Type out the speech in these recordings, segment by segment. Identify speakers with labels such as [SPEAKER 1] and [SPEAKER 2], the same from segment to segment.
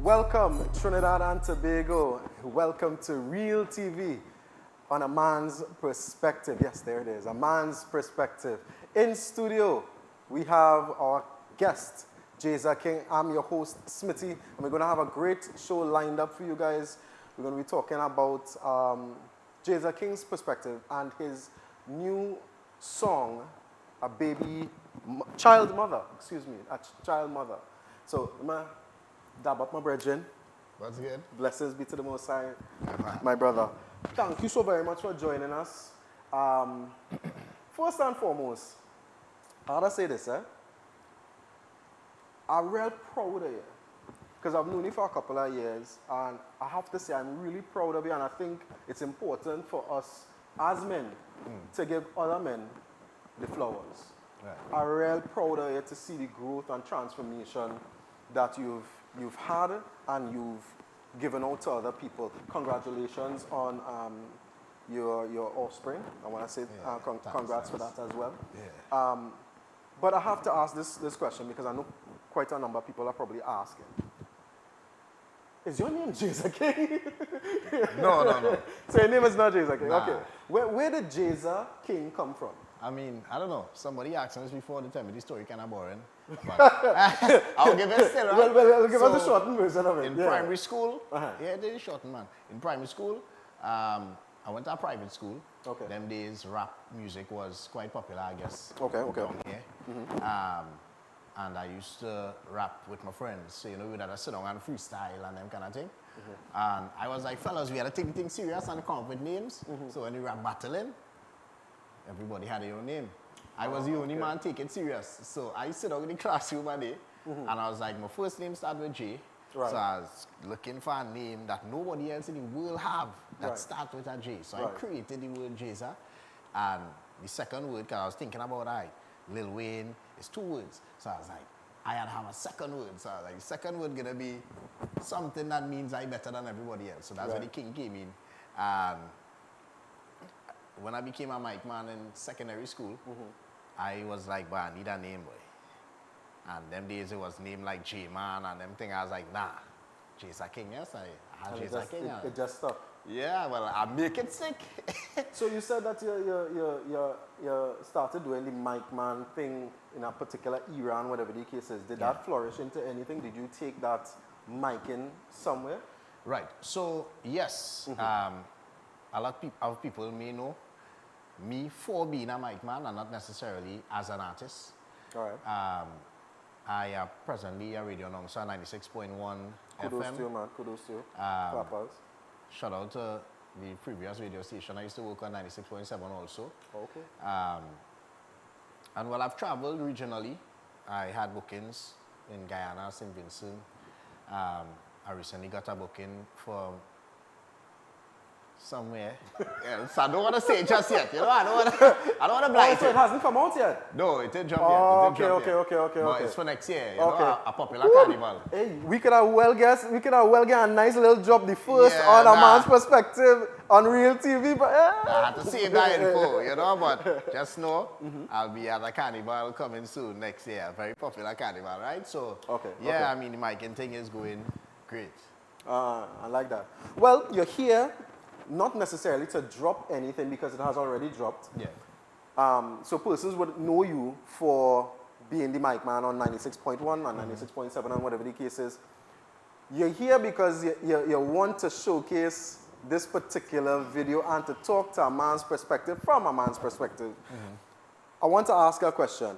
[SPEAKER 1] Welcome, Trinidad and Tobago. Welcome to Real TV on A Man's Perspective. Yes, there it is, A Man's Perspective. In studio, we have our guest, Jayza King. I'm your host, Smitty, and we're going to have a great show lined up for you guys. We're going to be talking about Jayza King's perspective and his new song, a child mother. So, dab up my brethren.
[SPEAKER 2] What's good?
[SPEAKER 1] Blessings be to the Most High, my brother. Thank you so very much for joining us. First and foremost, I gotta say this, I'm real proud of you. Because I've known you for a couple of years, and I have to say I'm really proud of you, and I think it's important for us as men to give other men the flowers.
[SPEAKER 2] Right.
[SPEAKER 1] I'm real proud of you to see the growth and transformation that you've had and you've given out to other people. Congratulations on your offspring. I want to say congrats for that as well.
[SPEAKER 2] Yeah.
[SPEAKER 1] But I have to ask this question because I know quite a number of people are probably asking. Is your name Jayza King?
[SPEAKER 2] No.
[SPEAKER 1] So your name is not Jayza King?
[SPEAKER 2] Nah.
[SPEAKER 1] Okay. Where did Jayza King come from?
[SPEAKER 2] I mean, I don't know. Somebody asked us before the time, but this story kind of boring. But I'll give it still, right?
[SPEAKER 1] Well, give us the shortened version of it.
[SPEAKER 2] In primary school,
[SPEAKER 1] Uh-huh.
[SPEAKER 2] yeah, they shortened, man. In primary school, I went to a private school.
[SPEAKER 1] Okay.
[SPEAKER 2] Them days, rap music was quite popular, I guess.
[SPEAKER 1] Okay.
[SPEAKER 2] Down here. And I used to rap with my friends. So, we'd have to sit down and freestyle and them kind of thing. And I was like, fellas, we had to take things serious and come up with names. So when we were battling, everybody had their own name. I was the only man taking it serious. So I sit down in the classroom one day, and I was like, my first name started with J.
[SPEAKER 1] Right.
[SPEAKER 2] So I was looking for a name that nobody else in the world have that
[SPEAKER 1] Right.
[SPEAKER 2] starts with a J. So I
[SPEAKER 1] Right.
[SPEAKER 2] created the word Jayza. And the second word, because I was thinking about Lil Wayne, is 2 words. So I was like, I had to have a second word. So I was like, the second word gonna be something that means I better than everybody else. So that's where the King came in. And when I became a mic man in secondary school, I was like, boy, I need a name, boy. And them days it was named like J-Man and them thing. I was like, nah, Jayza King, yes, I had Jayza King.
[SPEAKER 1] It just stuck.
[SPEAKER 2] Yeah, well, I make it sick.
[SPEAKER 1] So you said that you started doing the mic man thing in a particular era and whatever the case is. Did that flourish into anything? Did you take that micing somewhere?
[SPEAKER 2] Right. So, yes, a lot of people may know me for being a mic man and not necessarily as an artist.
[SPEAKER 1] All right.
[SPEAKER 2] I am presently a radio announcer, 96.1
[SPEAKER 1] Kudos
[SPEAKER 2] FM.
[SPEAKER 1] to you, man. Kudos to you. Clappers.
[SPEAKER 2] Shout out to the previous radio station. I used to work on 96.7 also.
[SPEAKER 1] Okay.
[SPEAKER 2] And while I've traveled regionally, I had bookings in Guyana, St. Vincent. I recently got a booking for somewhere else. I don't want to say it just yet. I don't want to blind
[SPEAKER 1] So it hasn't come out yet?
[SPEAKER 2] No, it didn't jump
[SPEAKER 1] Oh,
[SPEAKER 2] yet.
[SPEAKER 1] okay.
[SPEAKER 2] But it's for next year.
[SPEAKER 1] Okay.
[SPEAKER 2] A popular carnival.
[SPEAKER 1] Hey, we could have well get a nice little job, the first
[SPEAKER 2] Yeah,
[SPEAKER 1] on A
[SPEAKER 2] nah.
[SPEAKER 1] Man's Perspective on Real TV. But
[SPEAKER 2] I had to save that info, but just know I'll be at a carnival coming soon next year. A very popular carnival, right? So,
[SPEAKER 1] Okay.
[SPEAKER 2] I mean, the miking thing is going great.
[SPEAKER 1] I like that. Well, you're here not necessarily to drop anything because it has already dropped.
[SPEAKER 2] Yeah.
[SPEAKER 1] So persons would know you for being the mic man on 96.1 and 96.7 and whatever the case is. You're here because you want to showcase this particular video and to talk to a man's perspective from a man's perspective. I want to ask a question.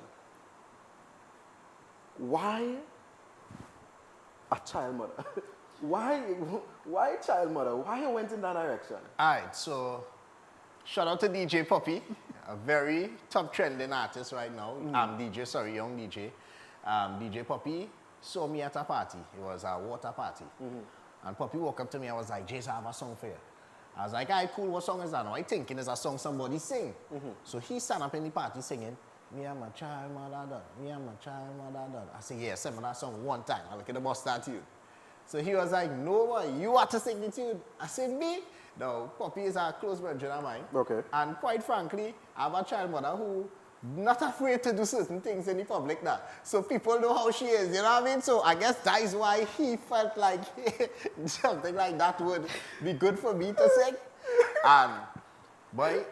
[SPEAKER 1] Why a child mother? Why child mother? Why you went in that direction?
[SPEAKER 2] All right, so shout out to DJ Poppy, a very top trending artist right now. Young DJ. DJ Poppy saw me at a party. It was a water party. And Poppy walked up to me and was like, Jayza, I have a song for you. I was like, all right, cool, what song is that? I thinking it's a song somebody sing. So he stand up in the party singing, me and my child mother done, me and my child mother done. I said, yeah, sing me that song one time. I look at the boss that tune. So he was like, no boy, you have to sing the tune. I said, me? No, Poppy is a close friend of mine.
[SPEAKER 1] Okay.
[SPEAKER 2] And quite frankly, I have a child mother who not afraid to do certain things in the public now. So people know how she is, you know what I mean? So I guess that is why he felt like something like that would be good for me to sing. And boy,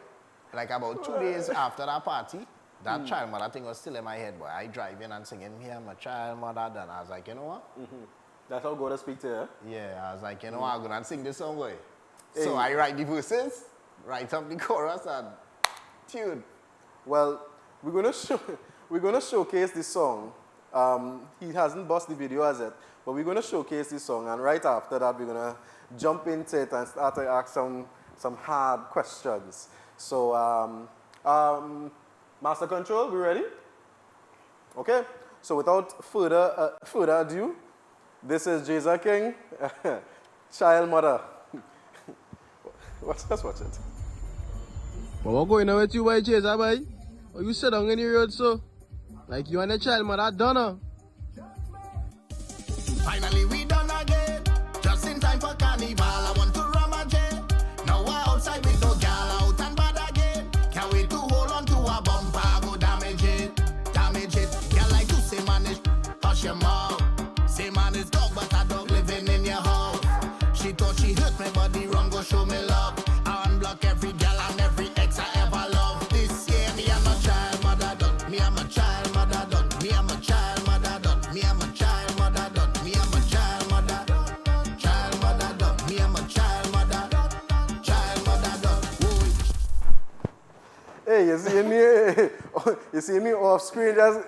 [SPEAKER 2] like about 2 days after that party, that child mother thing was still in my head, boy. I drive in and singing, me and my child mother, and I was like, you know what?
[SPEAKER 1] That's how God to speak to you.
[SPEAKER 2] Yeah, I was like, you know what, I'm gonna sing this song, boy.
[SPEAKER 1] Hey.
[SPEAKER 2] So I write the verses, write up the chorus, and tune.
[SPEAKER 1] Well, we're gonna showcase this song. He hasn't bust the video as yet, but we're gonna showcase this song, and right after that, we're gonna jump into it and start to ask some hard questions. So, Master Control, we ready? Okay. So without further ado, this is Jeza King, Child Mother. Let's watch it.
[SPEAKER 3] But what going on with you, boy, Jeza, boy? Oh, you sit down in the road, so? Like you and the child mother done, huh?
[SPEAKER 4] Finally we done again, just in time for carnival. I want to rum again. Now we're outside with no gal out and bad again. Can't wait to hold on to a bumper, go damage it. Girl like to say man is hush your mouth. Say man is dog, but a dog living in your house. She thought she hurt me, but the wrong go show me love. I unblock every gal and every ex I ever loved. This year me and my child mother done. Me and my child mother done. Me and my child mother done. Me and my child mother done. Me and my child mother done. Child mother done. Me and my child mother done. Child mother done. Whoa.
[SPEAKER 1] Hey, you see me off screen just.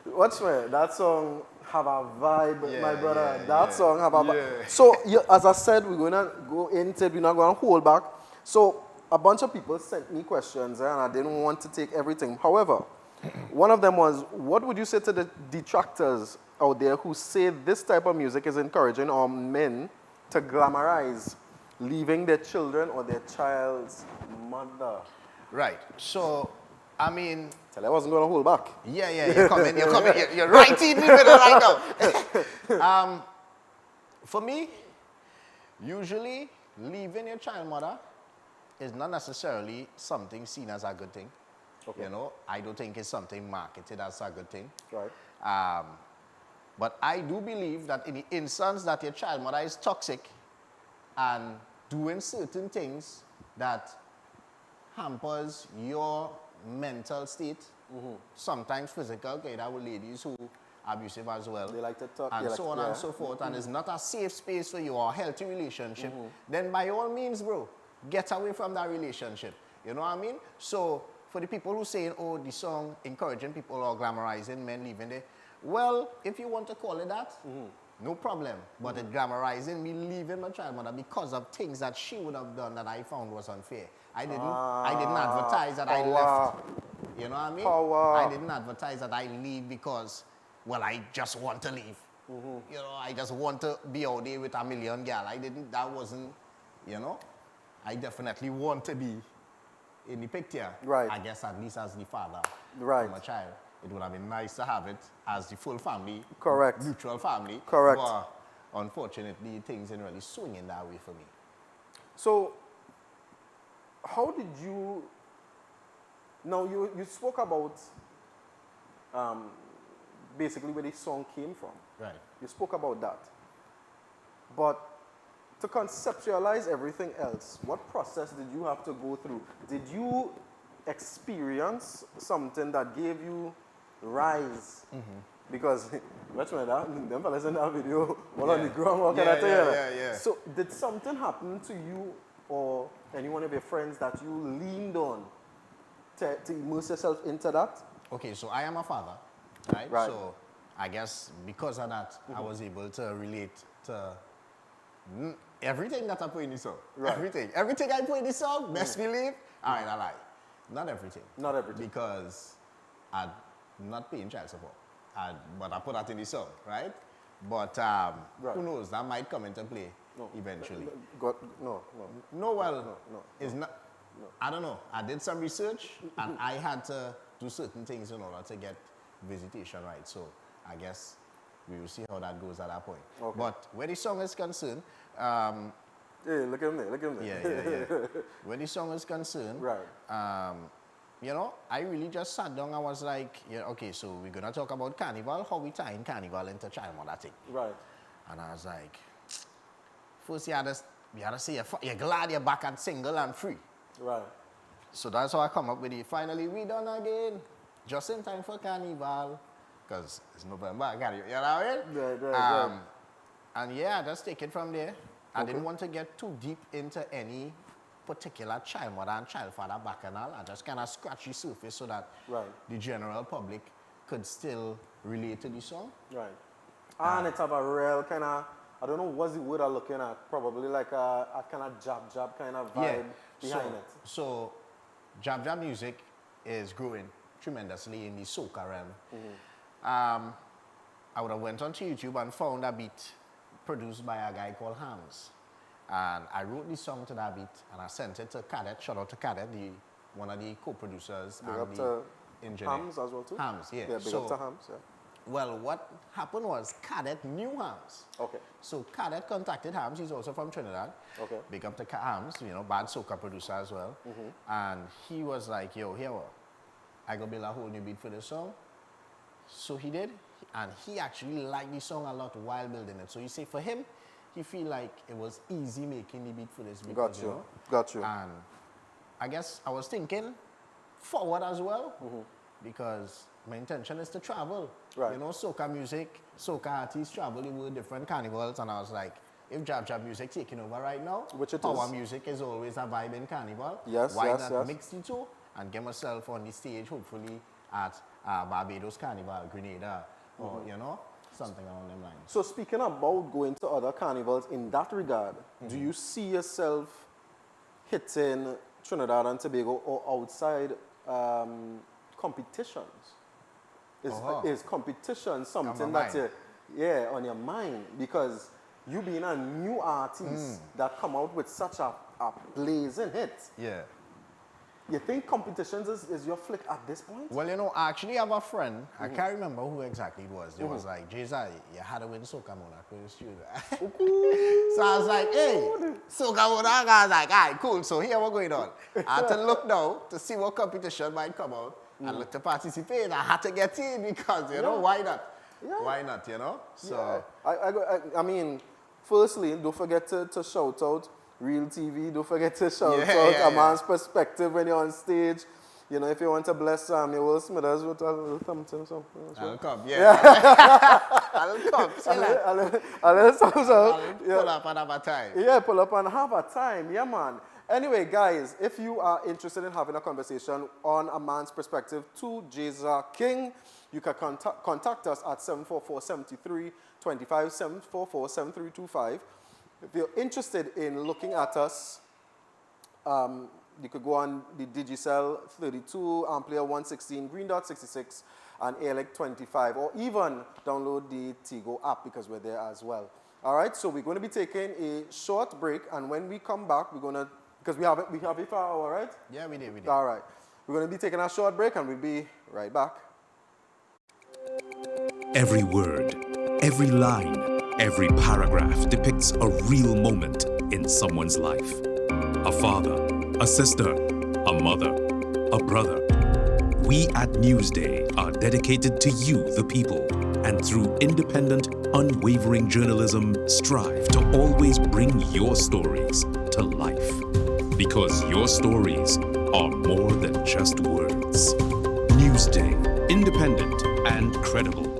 [SPEAKER 1] Watch me. That song have a vibe, my brother. That song have a vibe. So, as I said, we're gonna go into it. We're not gonna hold back. So, a bunch of people sent me questions, and I didn't want to take everything. However, one of them was, what would you say to the detractors out there who say this type of music is encouraging our men to glamorize leaving their children or their child's mother?
[SPEAKER 2] Right. So, I mean,
[SPEAKER 1] Tell I wasn't going to hold back.
[SPEAKER 2] yeah, you're coming, you're right in the middle right now. For me, usually leaving your child mother is not necessarily something seen as a good thing.
[SPEAKER 1] Okay.
[SPEAKER 2] You know, I don't think it's something marketed as a good thing.
[SPEAKER 1] Right.
[SPEAKER 2] But I do believe that in the instance that your child mother is toxic and doing certain things that hampers your mental state, sometimes physical, okay, that with ladies who are abusive as well,
[SPEAKER 1] They like to talk.
[SPEAKER 2] and
[SPEAKER 1] they
[SPEAKER 2] so
[SPEAKER 1] like,
[SPEAKER 2] on
[SPEAKER 1] yeah.
[SPEAKER 2] and so forth, and it's not a safe space for you or a healthy relationship, then by all means, bro, get away from that relationship. You know what I mean? So for the people who say, oh, the song encouraging people or glamorizing men leaving there, well, if you want to call it that, no problem. But it glamorizing me leaving my child mother because of things that she would have done that I found was unfair. I didn't advertise that I left. You know what I mean? I didn't advertise that I leave because, well, I just want to leave. You know, I just want to be out there with a million gal. That wasn't, you know, I definitely want to be in the picture.
[SPEAKER 1] Right.
[SPEAKER 2] I guess at least as the father
[SPEAKER 1] Right.
[SPEAKER 2] of my child. It would have been nice to have it as the full family.
[SPEAKER 1] Correct.
[SPEAKER 2] Mutual family.
[SPEAKER 1] Correct.
[SPEAKER 2] But unfortunately, things didn't really swing in that way for me.
[SPEAKER 1] So, how did you... Now, you spoke about basically where the song came from.
[SPEAKER 2] Right.
[SPEAKER 1] You spoke about that. But to conceptualize everything else, what process did you have to go through? Did you experience something that gave you rise? Because, watch me, them fellas in that video, one on the ground, what can I tell you?
[SPEAKER 2] Yeah.
[SPEAKER 1] So, did something happen to you or any one of your friends that you leaned on to immerse yourself into that?
[SPEAKER 2] Okay, so I am a father, right?
[SPEAKER 1] Right.
[SPEAKER 2] So I guess because of that, I was able to relate to everything that I put in the song.
[SPEAKER 1] Right.
[SPEAKER 2] Everything I put in the song, best believe, all right, I lie. Not everything.
[SPEAKER 1] Not everything.
[SPEAKER 2] Because I'm not paying child support. But I put that in the song, right? But who knows, that might come into play eventually.
[SPEAKER 1] No.
[SPEAKER 2] It's not. No. I don't know. I did some research and I had to do certain things in order to get visitation right. So I guess we will see how that goes at that point.
[SPEAKER 1] Okay.
[SPEAKER 2] But where the song is concerned,
[SPEAKER 1] Hey, look at him there, look at him there.
[SPEAKER 2] Yeah. Where the song is concerned,
[SPEAKER 1] Right.
[SPEAKER 2] you know, I really just sat down. I was like, yeah, okay, so we're gonna talk about carnival, how we tie in carnival into child thing.
[SPEAKER 1] Right.
[SPEAKER 2] And I was like, first you had to say you're glad you're back and single and free.
[SPEAKER 1] Right.
[SPEAKER 2] So that's how I come up with it. Finally, we done again, just in time for carnival, because it's November. I got it. You know what I mean?
[SPEAKER 1] Right.
[SPEAKER 2] And yeah, just take it from there. I
[SPEAKER 1] Okay.
[SPEAKER 2] didn't want to get too deep into any particular child mother and child father bacchanal. I just kind of scratched the surface so that
[SPEAKER 1] Right.
[SPEAKER 2] the general public could still relate to the song.
[SPEAKER 1] Right. And it have a real kind of, I don't know what's the word I'm looking at, probably like a kind of jab kind of vibe behind it.
[SPEAKER 2] So, jab music is growing tremendously in the soca realm. I would have went onto YouTube and found a beat produced by a guy called Hams. And I wrote the song to that beat and I sent it to Cadet. Shout out to Cadet, one of the co-producers
[SPEAKER 1] Big
[SPEAKER 2] and
[SPEAKER 1] up
[SPEAKER 2] the
[SPEAKER 1] to
[SPEAKER 2] engineer.
[SPEAKER 1] Hams as well too?
[SPEAKER 2] Hams, yeah.
[SPEAKER 1] Yeah, big up to Hams, yeah.
[SPEAKER 2] Well, what happened was Cadet knew Hams.
[SPEAKER 1] Okay.
[SPEAKER 2] So Cadet contacted Hams. He's also from Trinidad.
[SPEAKER 1] Okay.
[SPEAKER 2] Big up to Hams, you know, bad soca producer as well. And he was like, yo, here, I go build a whole new beat for this song. So he did. And he actually liked the song a lot while building it. So you see, for him, he feel like it was easy making the beat for this. Because,
[SPEAKER 1] Got you.
[SPEAKER 2] And I guess I was thinking forward as well. Because my intention is to travel.
[SPEAKER 1] Right.
[SPEAKER 2] You know, soca music, soca artists travel with different carnivals, and I was like, if jab music taking over right now,
[SPEAKER 1] Which it
[SPEAKER 2] power
[SPEAKER 1] is.
[SPEAKER 2] music is always a vibe in carnival.
[SPEAKER 1] Yes,
[SPEAKER 2] Why
[SPEAKER 1] yes,
[SPEAKER 2] not
[SPEAKER 1] yes.
[SPEAKER 2] mix the two and get myself on the stage, hopefully at Barbados Carnival, Grenada, or you know, something along them lines.
[SPEAKER 1] So speaking about going to other carnivals, in that regard, do you see yourself hitting Trinidad and Tobago or outside competitions? Is competition something that on your mind? Because you being a new artist that come out with such a blazing hit,
[SPEAKER 2] Yeah.
[SPEAKER 1] you think competitions is your flick at this point?
[SPEAKER 2] Well, you know, I actually have a friend, I can't remember who exactly it was. It was like, Jay-Z, you had to win Soca Monarch with the studio. So I was like, hey, Soca Monarch. I was like, all right, cool. So here we're going on. I had to look now to see what competition might come out and look to participate. I had to get in because, you know, why not?
[SPEAKER 1] Yeah.
[SPEAKER 2] Why not, you know? So,
[SPEAKER 1] I mean, firstly, don't forget to shout out Real TV. Don't forget to shout out A Man's Perspective when you're on stage. You know, if you want to bless your Will Smithers with a little something.
[SPEAKER 2] I'll come, I'll come.
[SPEAKER 1] A little thumbs up.
[SPEAKER 2] Pull up and have a time.
[SPEAKER 1] Yeah, pull up and have a time. Yeah, man. Anyway, guys, if you are interested in having a conversation on A Man's Perspective to Jeza King, you can contact us at 744-7325, 744-7325. If you're interested in looking at us, you could go on the Digicel 32, Amplia 116, Green Dot 66, and ALEC 25, or even download the Tigo app because we're there as well. All right, so we're going to be taking a short break, and when we come back, we're going to, because we have it for an hour, right?
[SPEAKER 2] Yeah, we did.
[SPEAKER 1] All right. We're going to be taking a short break, and we'll be right back.
[SPEAKER 5] Every word, every line, every paragraph depicts a real moment in someone's life. A father, a sister, a mother, a brother. We at Newsday are dedicated to you, the people, and through independent, unwavering journalism, strive to always bring your stories to life. Because your stories are more than just words. Newsday, independent and credible.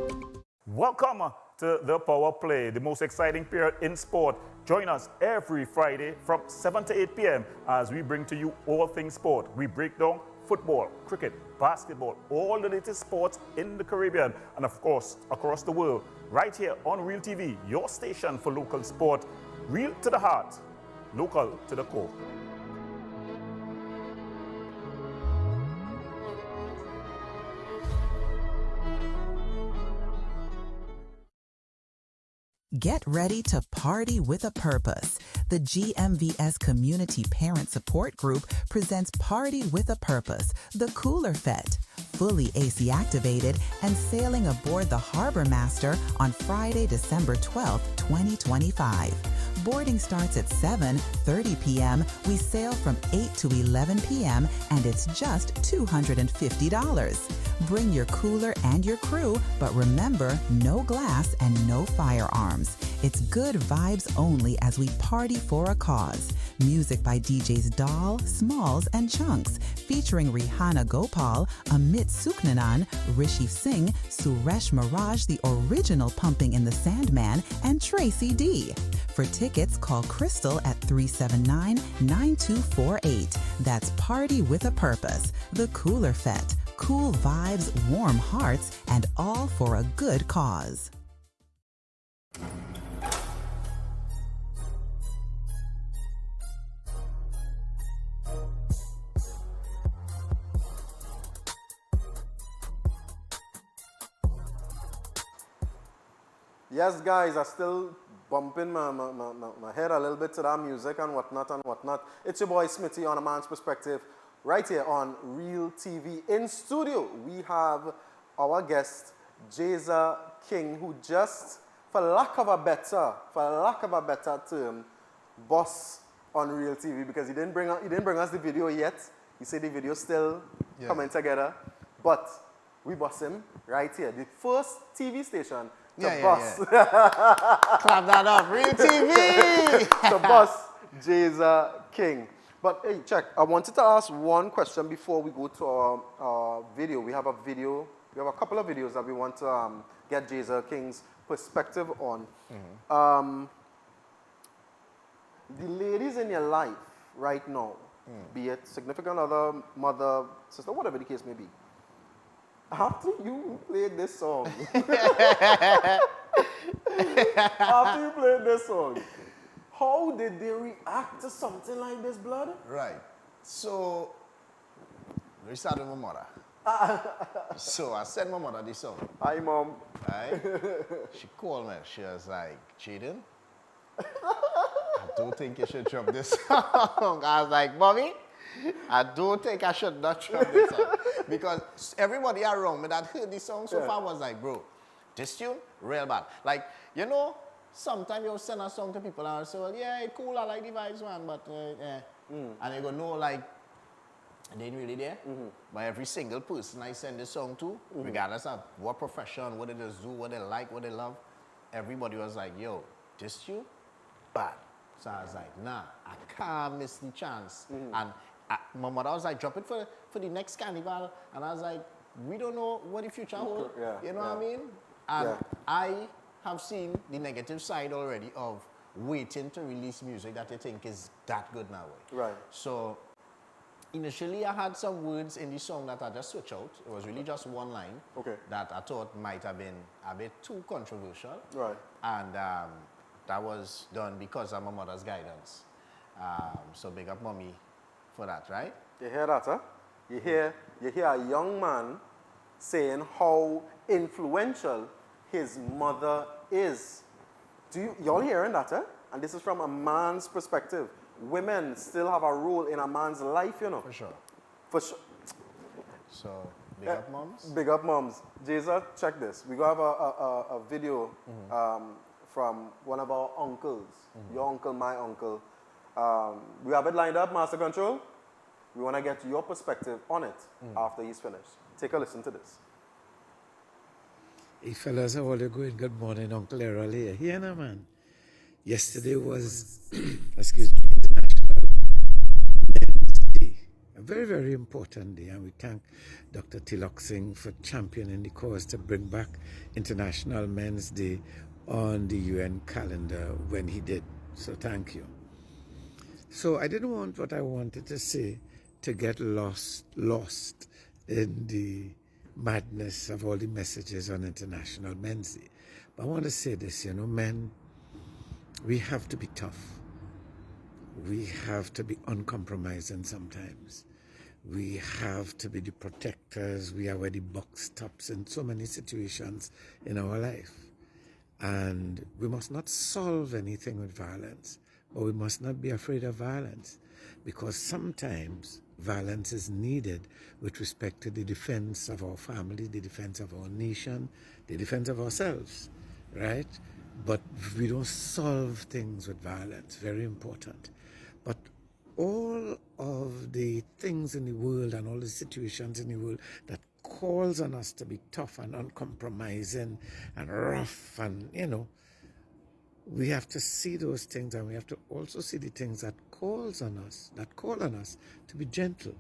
[SPEAKER 6] Welcome to The Power Play, the most exciting period in sport. Join us every Friday from 7 to 8 p.m. as we bring to you all things sport. We break down football, cricket, basketball, all the latest sports in the Caribbean and, of course, across the world. Right here on Real TV, your station for local sport. Real to the heart, local to the core.
[SPEAKER 7] Get ready to party with a purpose. The GMVS Community Parent Support Group presents Party with a Purpose, the Cooler Fete, fully AC activated and sailing aboard the Harbor Master on Friday, December 12th, 2025. Boarding starts at 7:30 p.m. We sail from 8 to 11 p.m. and it's just $250. Bring your cooler and your crew, but remember, no glass and no firearms. It's good vibes only as we party for a cause. Music by DJs Doll, Smalls, and Chunks, featuring Rihanna Gopal, Amit Suknanan, Rishi Singh, Suresh Miraj, the original Pumping in the Sandman, and Tracy D. For tickets, call Crystal at 379-9248. That's Party with a Purpose. The Cooler Fete. Cool vibes, warm hearts, and all for a good cause.
[SPEAKER 1] Yes, guys, I'm still bumping my head a little bit to that music and whatnot. It's your boy Smitty on A Man's Perspective, right here on Real TV. In studio, we have our guest, Jeza King, who just, for lack of a better term, boss on Real TV, because he didn't bring us the video yet. He said the video's still coming together, but we boss him right here. The first TV station to boss.
[SPEAKER 2] Clap that up, Real TV!
[SPEAKER 1] To boss Jeza King. But hey, check. I wanted to ask one question before we go to our video. We have a couple of videos that we want to get Jeza King's perspective on. The ladies in your life right now, be it significant other, mother, sister, whatever the case may be, after you played this song, how did they react to something like this, blood?
[SPEAKER 2] Right. So, we started with my mother. So I sent my mother this song.
[SPEAKER 1] Hi, Mom.
[SPEAKER 2] Right? She called me. She was like, Jaden, I don't think you should drop this song. I was like, Mommy, I don't think I should not drop this song. Because everybody around me that heard this song so far was like, bro, this tune, real bad. Like, you know, sometimes you'll send a song to people and say, well, yeah, it's cool, I like the vibes, man, but, and they go, no, like, they ain't really there. But every single person I send this song to, regardless of what profession, what they just do, what they like, what they love, everybody was like, yo, this tune, bad. So I was like, nah, I can't miss the chance. And my mother was like, drop it for the next carnival. And I was like, we don't know what the future holds. You know what I mean? And I have seen the negative side already of waiting to release music that you think is that good now.
[SPEAKER 1] Right.
[SPEAKER 2] So initially I had some words in the song that I just switched out. It was really just one line that I thought might have been a bit too controversial. Right. And that was done because of my mother's guidance. So big up mommy for that, right?
[SPEAKER 1] You hear that, huh? You hear a young man saying how influential his mother is. Y'all hearing that, huh? And this is from a man's perspective. Women still have a role in a man's life, you know.
[SPEAKER 2] For sure.
[SPEAKER 1] For sure.
[SPEAKER 2] So, big up moms?
[SPEAKER 1] Big up moms. Jeza, check this. We have a video from one of our uncles. Your uncle, my uncle. We have it lined up, Master Control. We want to get your perspective on it after he's finished. Take a listen to this.
[SPEAKER 8] Hey fellas, how are you going? Good morning, Uncle Errol here. Here now, man. Yesterday was, excuse me, International Men's Day. A very, very important day, and we thank Dr. Tilak Singh for championing the cause to bring back International Men's Day on the UN calendar when he did. So thank you. So I didn't want what I wanted to say to get lost in the madness of all the messages on International Men's Day. But I want to say this, you know, men, we have to be tough. We have to be uncompromising sometimes. We have to be the protectors. We are the buck stops in so many situations in our life. And we must not solve anything with violence, but we must not be afraid of violence, because sometimes violence is needed with respect to the defense of our family, the defense of our nation, the defense of ourselves, right? But we don't solve things with violence, very important. But all of the things in the world and all the situations in the world that calls on us to be tough and uncompromising and rough and, we have to see those things, and we have to also see the things that call on us to be gentle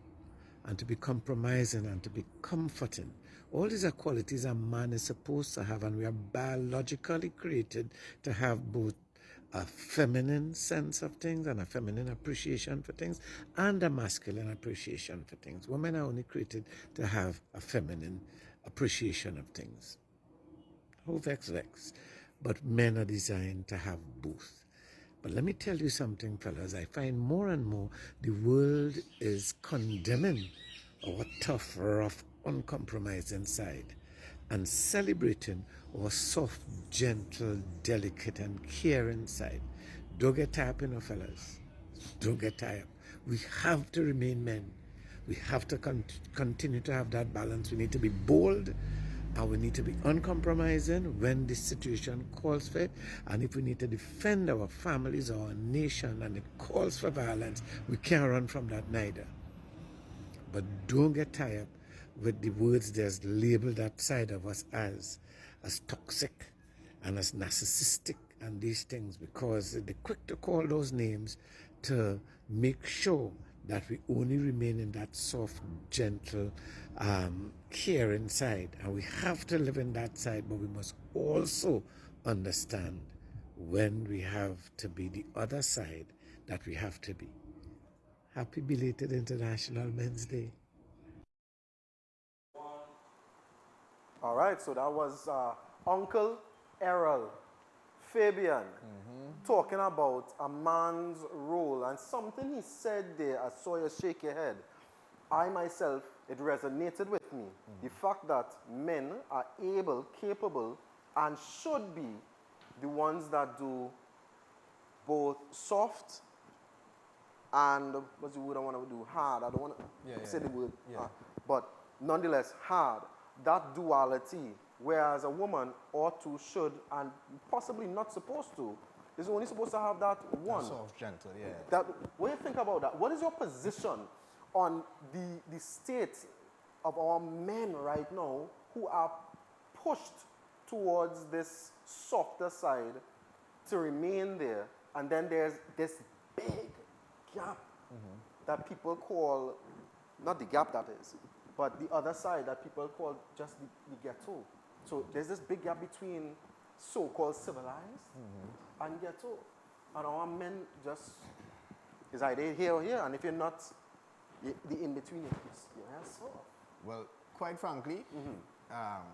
[SPEAKER 8] and to be compromising and to be comforting. All these are qualities a man is supposed to have, and we are biologically created to have both a feminine sense of things and a feminine appreciation for things and a masculine appreciation for things. Women are only created to have a feminine appreciation of things. Who vex. But men are designed to have both. But let me tell you something, fellas. I find more and more the world is condemning our tough, rough, uncompromising side and celebrating our soft, gentle, delicate, and caring side. Don't get tired up, fellas. Don't get tired. We have to remain men. We have to continue to have that balance. We need to be bold, and we need to be uncompromising when the situation calls for it. And if we need to defend our families or our nation and it calls for violence, we can't run from that neither. But don't get tied up with the words that's labeled that side of us as toxic and as narcissistic and these things, because they're quick to call those names to make sure that we only remain in that soft, gentle, caring side. And we have to live in that side, but we must also understand when we have to be the other side that we have to be. Happy belated International Men's Day.
[SPEAKER 1] All right, so that was Uncle Errol Fabian talking about a man's role, and something he said there, I saw you shake your head. I myself, it resonated with me. The fact that men are able, capable, and should be the ones that do both soft and, what's the word I want to do? Hard. I don't want to say the word. But nonetheless, hard. That duality, whereas a woman ought to, should, and possibly not supposed to, is only supposed to have that one.
[SPEAKER 2] Soft, gentle, yeah.
[SPEAKER 1] That, what do you think about that? What is your position on the state of our men right now who are pushed towards this softer side to remain there, and then there's this big gap that people call, not the gap that is, but the other side that people call just the ghetto. So there's this big gap between so-called civilized and ghetto. And our men just, is either here or here, and if you're not, the in-between, you're soft.
[SPEAKER 2] Well, quite frankly,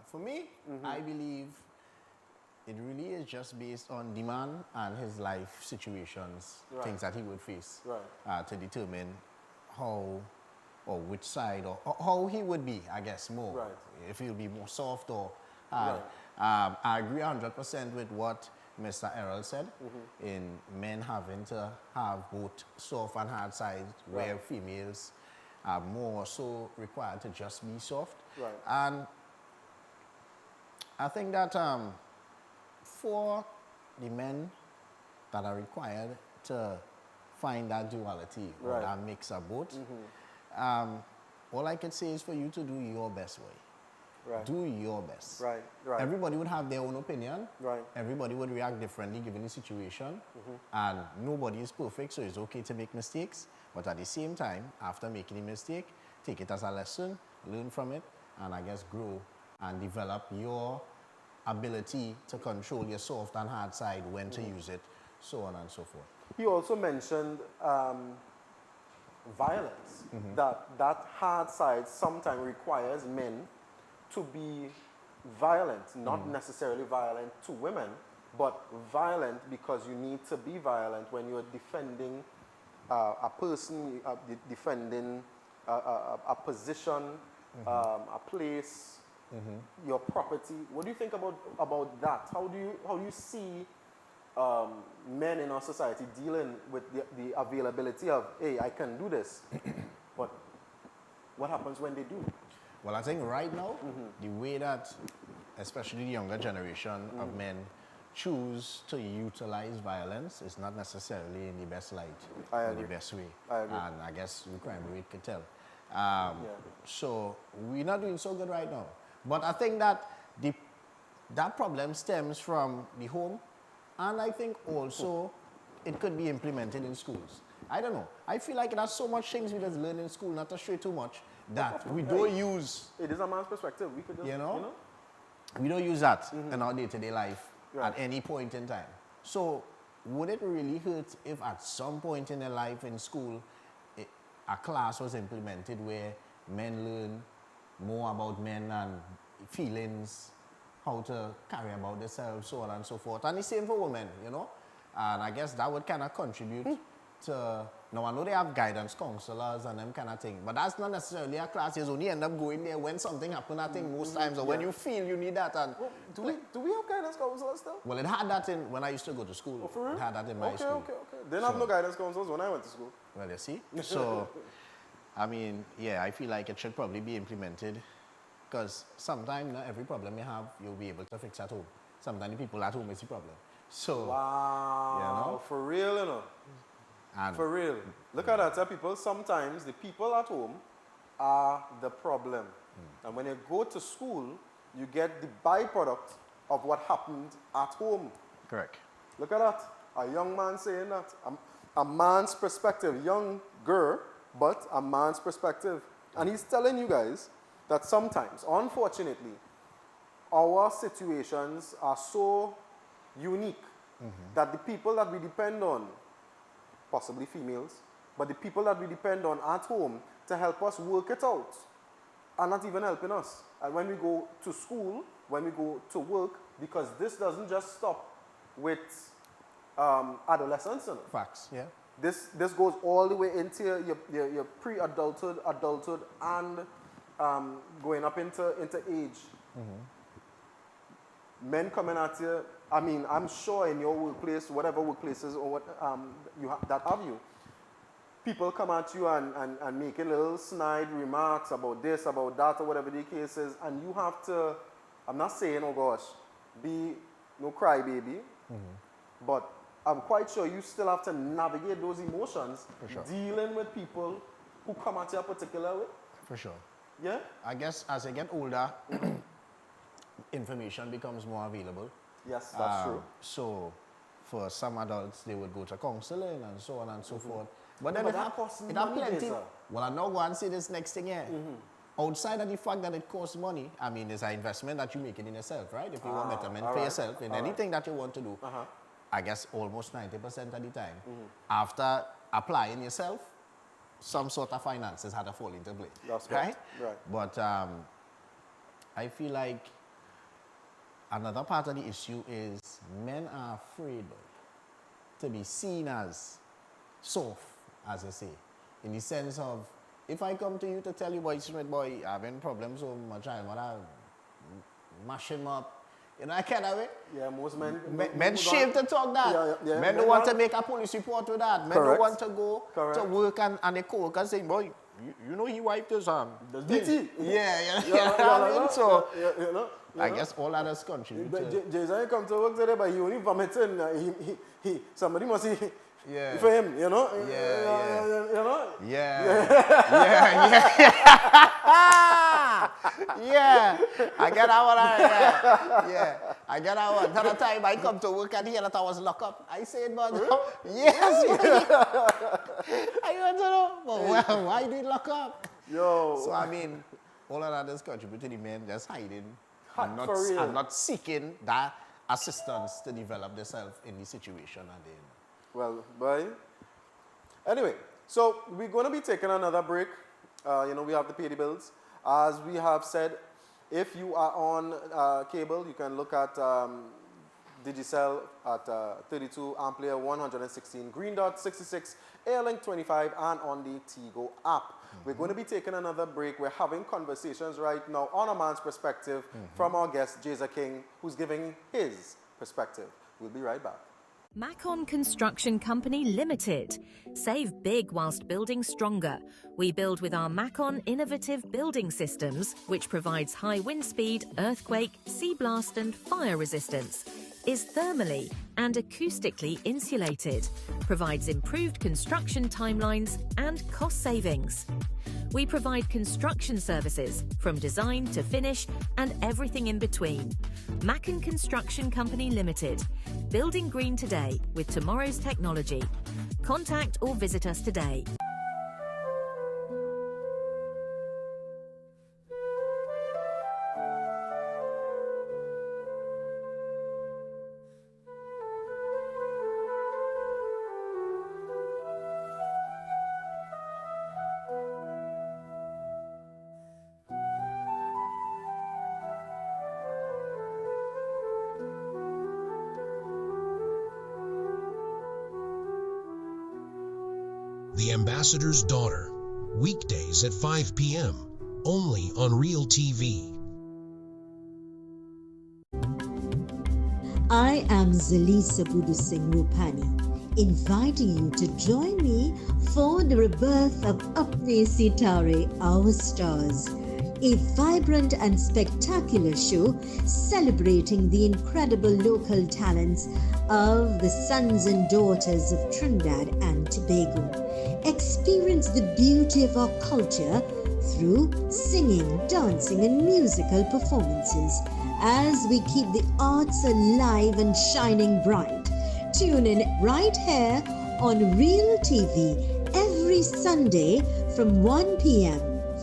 [SPEAKER 2] for me, I believe it really is just based on the man and his life situations, things that he would face, to determine how or which side or how he would be, I guess, more. If he'll be more soft or hard. I agree 100% with what Mr. Errol said in men having to have both soft and hard sides, where females are more so required to just be soft. And I think that for the men that are required to find that duality or that mix of both, all I can say is for you to do your best way. Do your best. Everybody would have their own opinion. Everybody would react differently given the situation. And nobody is perfect, so it's okay to make mistakes. But at the same time, after making a mistake, take it as a lesson, learn from it, and I guess grow and develop your ability to control your soft and hard side, when to use it, so on and so forth.
[SPEAKER 1] He also mentioned violence, that hard side sometimes requires men to be violent, not necessarily violent to women, but violent because you need to be violent when you're defending a person, defending a position, a place, your property. What do you think about that? How do you see men in our society dealing with the availability of, hey, I can do this, but what happens when they do?
[SPEAKER 2] Well, I think right now, the way that, especially the younger generation of men choose to utilize violence is not necessarily in the best light,
[SPEAKER 1] I
[SPEAKER 2] or
[SPEAKER 1] agree.
[SPEAKER 2] the best way.
[SPEAKER 1] I agree.
[SPEAKER 2] And I guess the crime rate could tell. So we're not doing so good right now. But I think that that problem stems from the home, and I think also it could be implemented in schools. I don't know. I feel like there's so much things we just learn in school, not to stray too much, that we don't use.
[SPEAKER 1] It is a man's perspective. We could just,
[SPEAKER 2] You know? We don't use that in our day-to-day life
[SPEAKER 1] Right.
[SPEAKER 2] at any point in time. So would it really hurt if at some point in their life in school, a class was implemented where men learn more about men and feelings, how to carry about themselves, so on and so forth. And the same for women, you know? And I guess that would kind of contribute to, now I know they have guidance counselors and them kind of thing, but that's not necessarily a class. You only end up going there when something happens, I think, most times, or when you feel you need that. And
[SPEAKER 1] Do we have guidance counselors still?
[SPEAKER 2] well, it had that in, when I used to go to school.
[SPEAKER 1] Oh, for real?
[SPEAKER 2] It had that in my school.
[SPEAKER 1] Okay. Didn't have no guidance counselors when I went to school.
[SPEAKER 2] Well, you see? So, I mean, yeah, I feel like it should probably be implemented, because sometimes not every problem you have, you'll be able to fix at home. Sometimes the people at home is the problem. So,
[SPEAKER 1] Wow.
[SPEAKER 2] You know?
[SPEAKER 1] For real, you know.
[SPEAKER 2] and
[SPEAKER 1] For real. Look at that, people. Sometimes the people at home are the problem. And when you go to school, you get the byproduct of what happened at home.
[SPEAKER 2] correct.
[SPEAKER 1] Look at that. A young man saying that. A man's perspective. Young girl, but a man's perspective. And he's telling you guys that sometimes, unfortunately, our situations are so unique that the people that we depend on, possibly females, but the people that we depend on at home to help us work it out are not even helping us. And when we go to school, when we go to work, because this doesn't just stop with adolescence, you know.
[SPEAKER 2] Facts, yeah.
[SPEAKER 1] This goes all the way into your pre-adulthood, adulthood, and going up into age. Men coming at you. I mean, I'm sure in your workplace, whatever workplaces or what that have you, people come at you and making little snide remarks about this, about that, or whatever the case is, and you have to. I'm not saying, oh gosh, be no crybaby, but I'm quite sure you still have to navigate those emotions,
[SPEAKER 2] For sure.
[SPEAKER 1] dealing with people who come at you a particular way.
[SPEAKER 2] For sure.
[SPEAKER 1] Yeah?
[SPEAKER 2] I guess as I get older, information becomes more available.
[SPEAKER 1] Yes, that's true.
[SPEAKER 2] So, for some adults, they would go to counseling and so on and so forth. But then
[SPEAKER 1] but
[SPEAKER 2] it
[SPEAKER 1] that
[SPEAKER 2] have
[SPEAKER 1] costs
[SPEAKER 2] it have
[SPEAKER 1] money,
[SPEAKER 2] plenty.
[SPEAKER 1] Jason.
[SPEAKER 2] Well, I know go and say this next thing here. Outside of the fact that it costs money, I mean, it's an investment that you make in yourself, right? If you want betterment for yourself in anything that you want to do, I guess almost 90% of the time, after applying yourself, some sort of finances had to fall into play.
[SPEAKER 1] That's
[SPEAKER 2] right.
[SPEAKER 1] Right.
[SPEAKER 2] But I feel like another part of the issue is men are afraid to be seen as soft, as they say, in the sense of, if I come to you to tell you, boy, boy, having problems with my child, mother, mash him up, you know, that kind of way.
[SPEAKER 1] Yeah, most men.
[SPEAKER 2] Men shame to talk that.
[SPEAKER 1] Yeah.
[SPEAKER 2] Men don't want to make a police report with that. Men don't want to go to work and the co-workers saying, boy, you know he wiped his
[SPEAKER 1] DT.
[SPEAKER 2] Yeah. So,
[SPEAKER 1] you know,
[SPEAKER 2] I guess all others contribute to.
[SPEAKER 1] Jason come to work today, but he only vomiting. Somebody must see.
[SPEAKER 2] Yeah.
[SPEAKER 1] For him, you know?
[SPEAKER 2] Yeah.
[SPEAKER 1] You know?
[SPEAKER 2] Yeah. Yeah. I get that one. Yeah. I get that one. Another time I come to work and hear that I was locked up. I said, but yes. I want to know, but well, why did lock up?
[SPEAKER 1] Yo.
[SPEAKER 2] So I mean, all of that is contributing to the men just hiding and
[SPEAKER 1] for real.
[SPEAKER 2] not seeking that assistance to develop themselves in the situation and then.
[SPEAKER 1] Well, bye. Anyway, so we're going to be taking another break. You know, we have to pay the bills. As we have said, if you are on cable, you can look at Digicel at 32 Ampere 116 Green Dot 66 Airlink 25 and on the Tigo app. We're going to be taking another break. We're having conversations right now on a man's perspective from our guest, Jason King, who's giving his perspective. We'll be right back.
[SPEAKER 9] Macon Construction Company Limited. Save big whilst building stronger. We build with our Macon innovative building systems, which provides high wind speed, earthquake, sea blast and fire resistance. is thermally and acoustically insulated, provides improved construction timelines and cost savings. We provide construction services from design to finish and everything in between. Macon Construction Company Limited, building green today with tomorrow's technology. Contact or visit us today.
[SPEAKER 10] The Ambassador's Daughter, weekdays at 5 p.m., only on Real TV.
[SPEAKER 11] I am Zalisa Budu Singh Rupani, inviting you to join me for the rebirth of Apne Sitare, Our Stars, a vibrant and spectacular show celebrating the incredible local talents of the sons and daughters of Trinidad and Tobago. Experience the beauty of our culture through singing, dancing, and musical performances as we keep the arts alive and shining bright. Tune in right here on Real TV every Sunday from 1 p.m.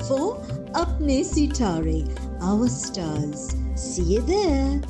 [SPEAKER 11] for Apne Sitare, Our Stars. See you there.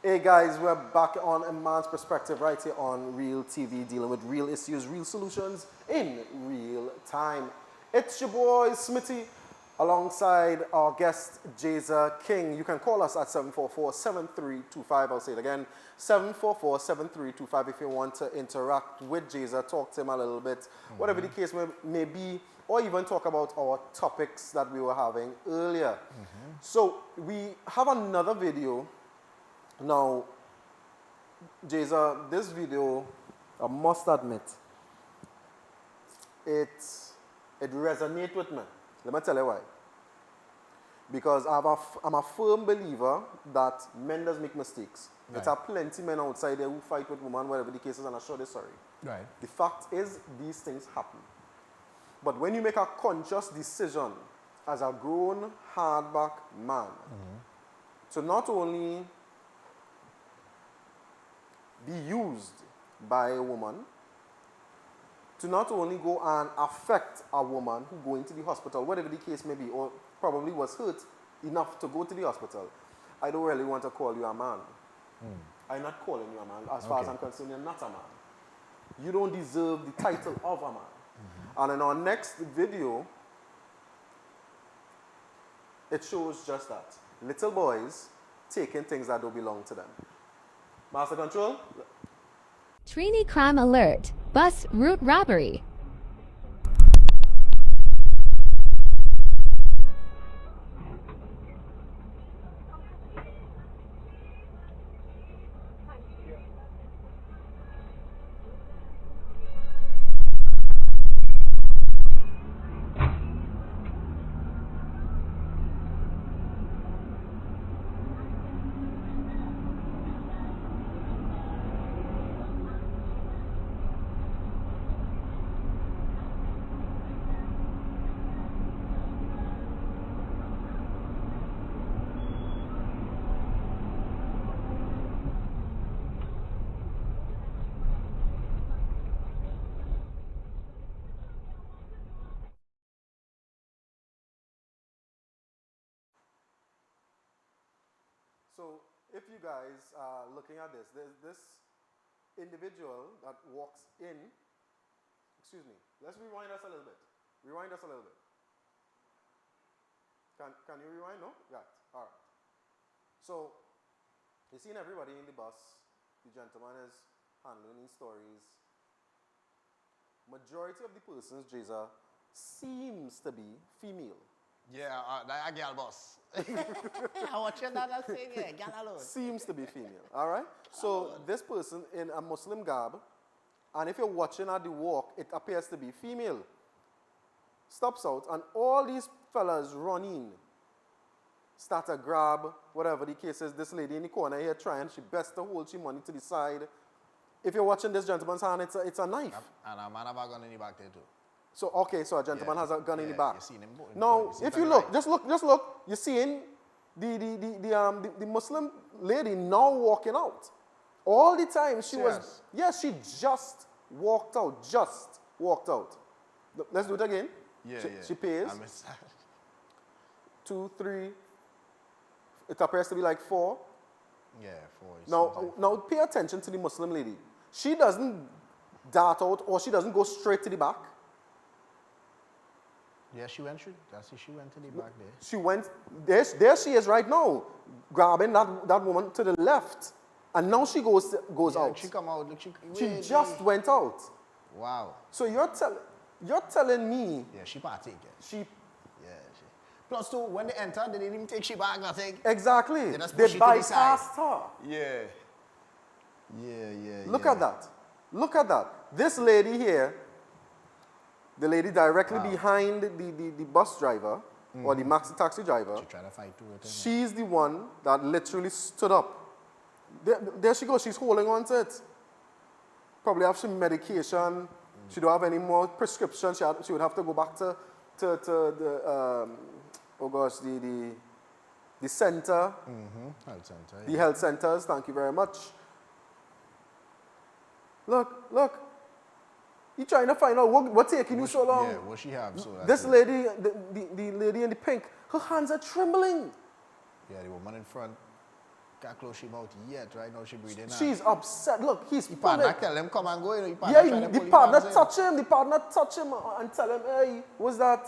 [SPEAKER 1] Hey guys, we're back on A Man's Perspective right here on Real TV, dealing with real issues, real solutions in real time. It's your boy Smitty alongside our guest Jaza King. You can call us at 744-7325. I'll say it again, 744-7325 if you want to interact with Jaza, talk to him a little bit, whatever the case may be, or even talk about our topics that we were having earlier. So we have another video. Now, Jaza, this video, I must admit, it resonates with me. Let me tell you why. Because I'm a firm believer that men does make mistakes. Right. There are plenty men outside there who fight with women, whatever the case is, and I'm sure they're sorry.
[SPEAKER 2] Right.
[SPEAKER 1] The fact is, these things happen. But when you make a conscious decision as a grown, hardback man, to not only be used by a woman, to not only go and affect a woman who go into the hospital, whatever the case may be, or probably was hurt enough to go to the hospital, I don't really want to call you a man. I'm not calling you a man. As far as I'm concerned, you're not a man. You don't deserve the title of a man. And in our next video, it shows just that. Little boys taking things that don't belong to them. Master Control?
[SPEAKER 12] Trini crime alert. Bus route robbery.
[SPEAKER 1] So if you guys are looking at this, there's this individual that walks in. Excuse me, let's rewind us a little bit. Rewind us a little bit. Can you rewind? No? Right. All right. So, you've seen everybody in the bus. The gentleman is handling these stories. Majority of the persons, Jeza, seems to be female.
[SPEAKER 2] Yeah, that a girl boss. I watch that thing, yeah, girl alone.
[SPEAKER 1] Seems to be female, all right? So this person in a Muslim garb, and if you're watching at the walk, it appears to be female. Stops out, and all these fellas run in. Start a grab, whatever the case is. This lady in the corner here trying, she best to hold she money to the side. If you're watching this gentleman's hand, it's a knife.
[SPEAKER 2] And a man have a gun in the back there too.
[SPEAKER 1] So, okay, so a gentleman has a gun in the back.
[SPEAKER 2] You seen him
[SPEAKER 1] Now, if you look, just look, you're seeing the Muslim lady now walking out. All the time she was, yes, she just walked out, Let's do it again. She pays. 2, 3, it appears to be like 4.
[SPEAKER 2] Yeah, 4.
[SPEAKER 1] Now pay attention to the Muslim lady. She doesn't dart out or she doesn't go straight to the back.
[SPEAKER 2] Yeah, she went to the back there.
[SPEAKER 1] She went, there she is right now, grabbing that woman to the left. And now she goes out.
[SPEAKER 2] She come out.
[SPEAKER 1] She just went out.
[SPEAKER 2] Wow.
[SPEAKER 1] So you're telling me.
[SPEAKER 2] Yeah, she partake.
[SPEAKER 1] She.
[SPEAKER 2] Plus, too, when they enter, they didn't even take she back, nothing.
[SPEAKER 1] Exactly. They bypassed her.
[SPEAKER 2] Yeah.
[SPEAKER 1] Look at that. Look at that. This lady here, the lady directly behind the bus driver or the maxi taxi driver,
[SPEAKER 2] she tried to fight too.
[SPEAKER 1] She's the one that literally stood up. There she goes. She's holding on to it. Probably have some medication. She don't have any more prescription. She would have to go back to the the center.
[SPEAKER 2] Health center.
[SPEAKER 1] The health centers. Thank you very much. Look. You trying to find out what's taking you so long?
[SPEAKER 2] Yeah, what she have? So
[SPEAKER 1] this lady, the lady in the pink, her hands are trembling.
[SPEAKER 2] Yeah, the woman in front can't close she mouth yet. Right now she breathing.
[SPEAKER 1] She's upset. Look, he's pulling.
[SPEAKER 2] Partner tell him come and go. You know,
[SPEAKER 1] the partner touch him. The partner touch him and tell him, hey, what's that?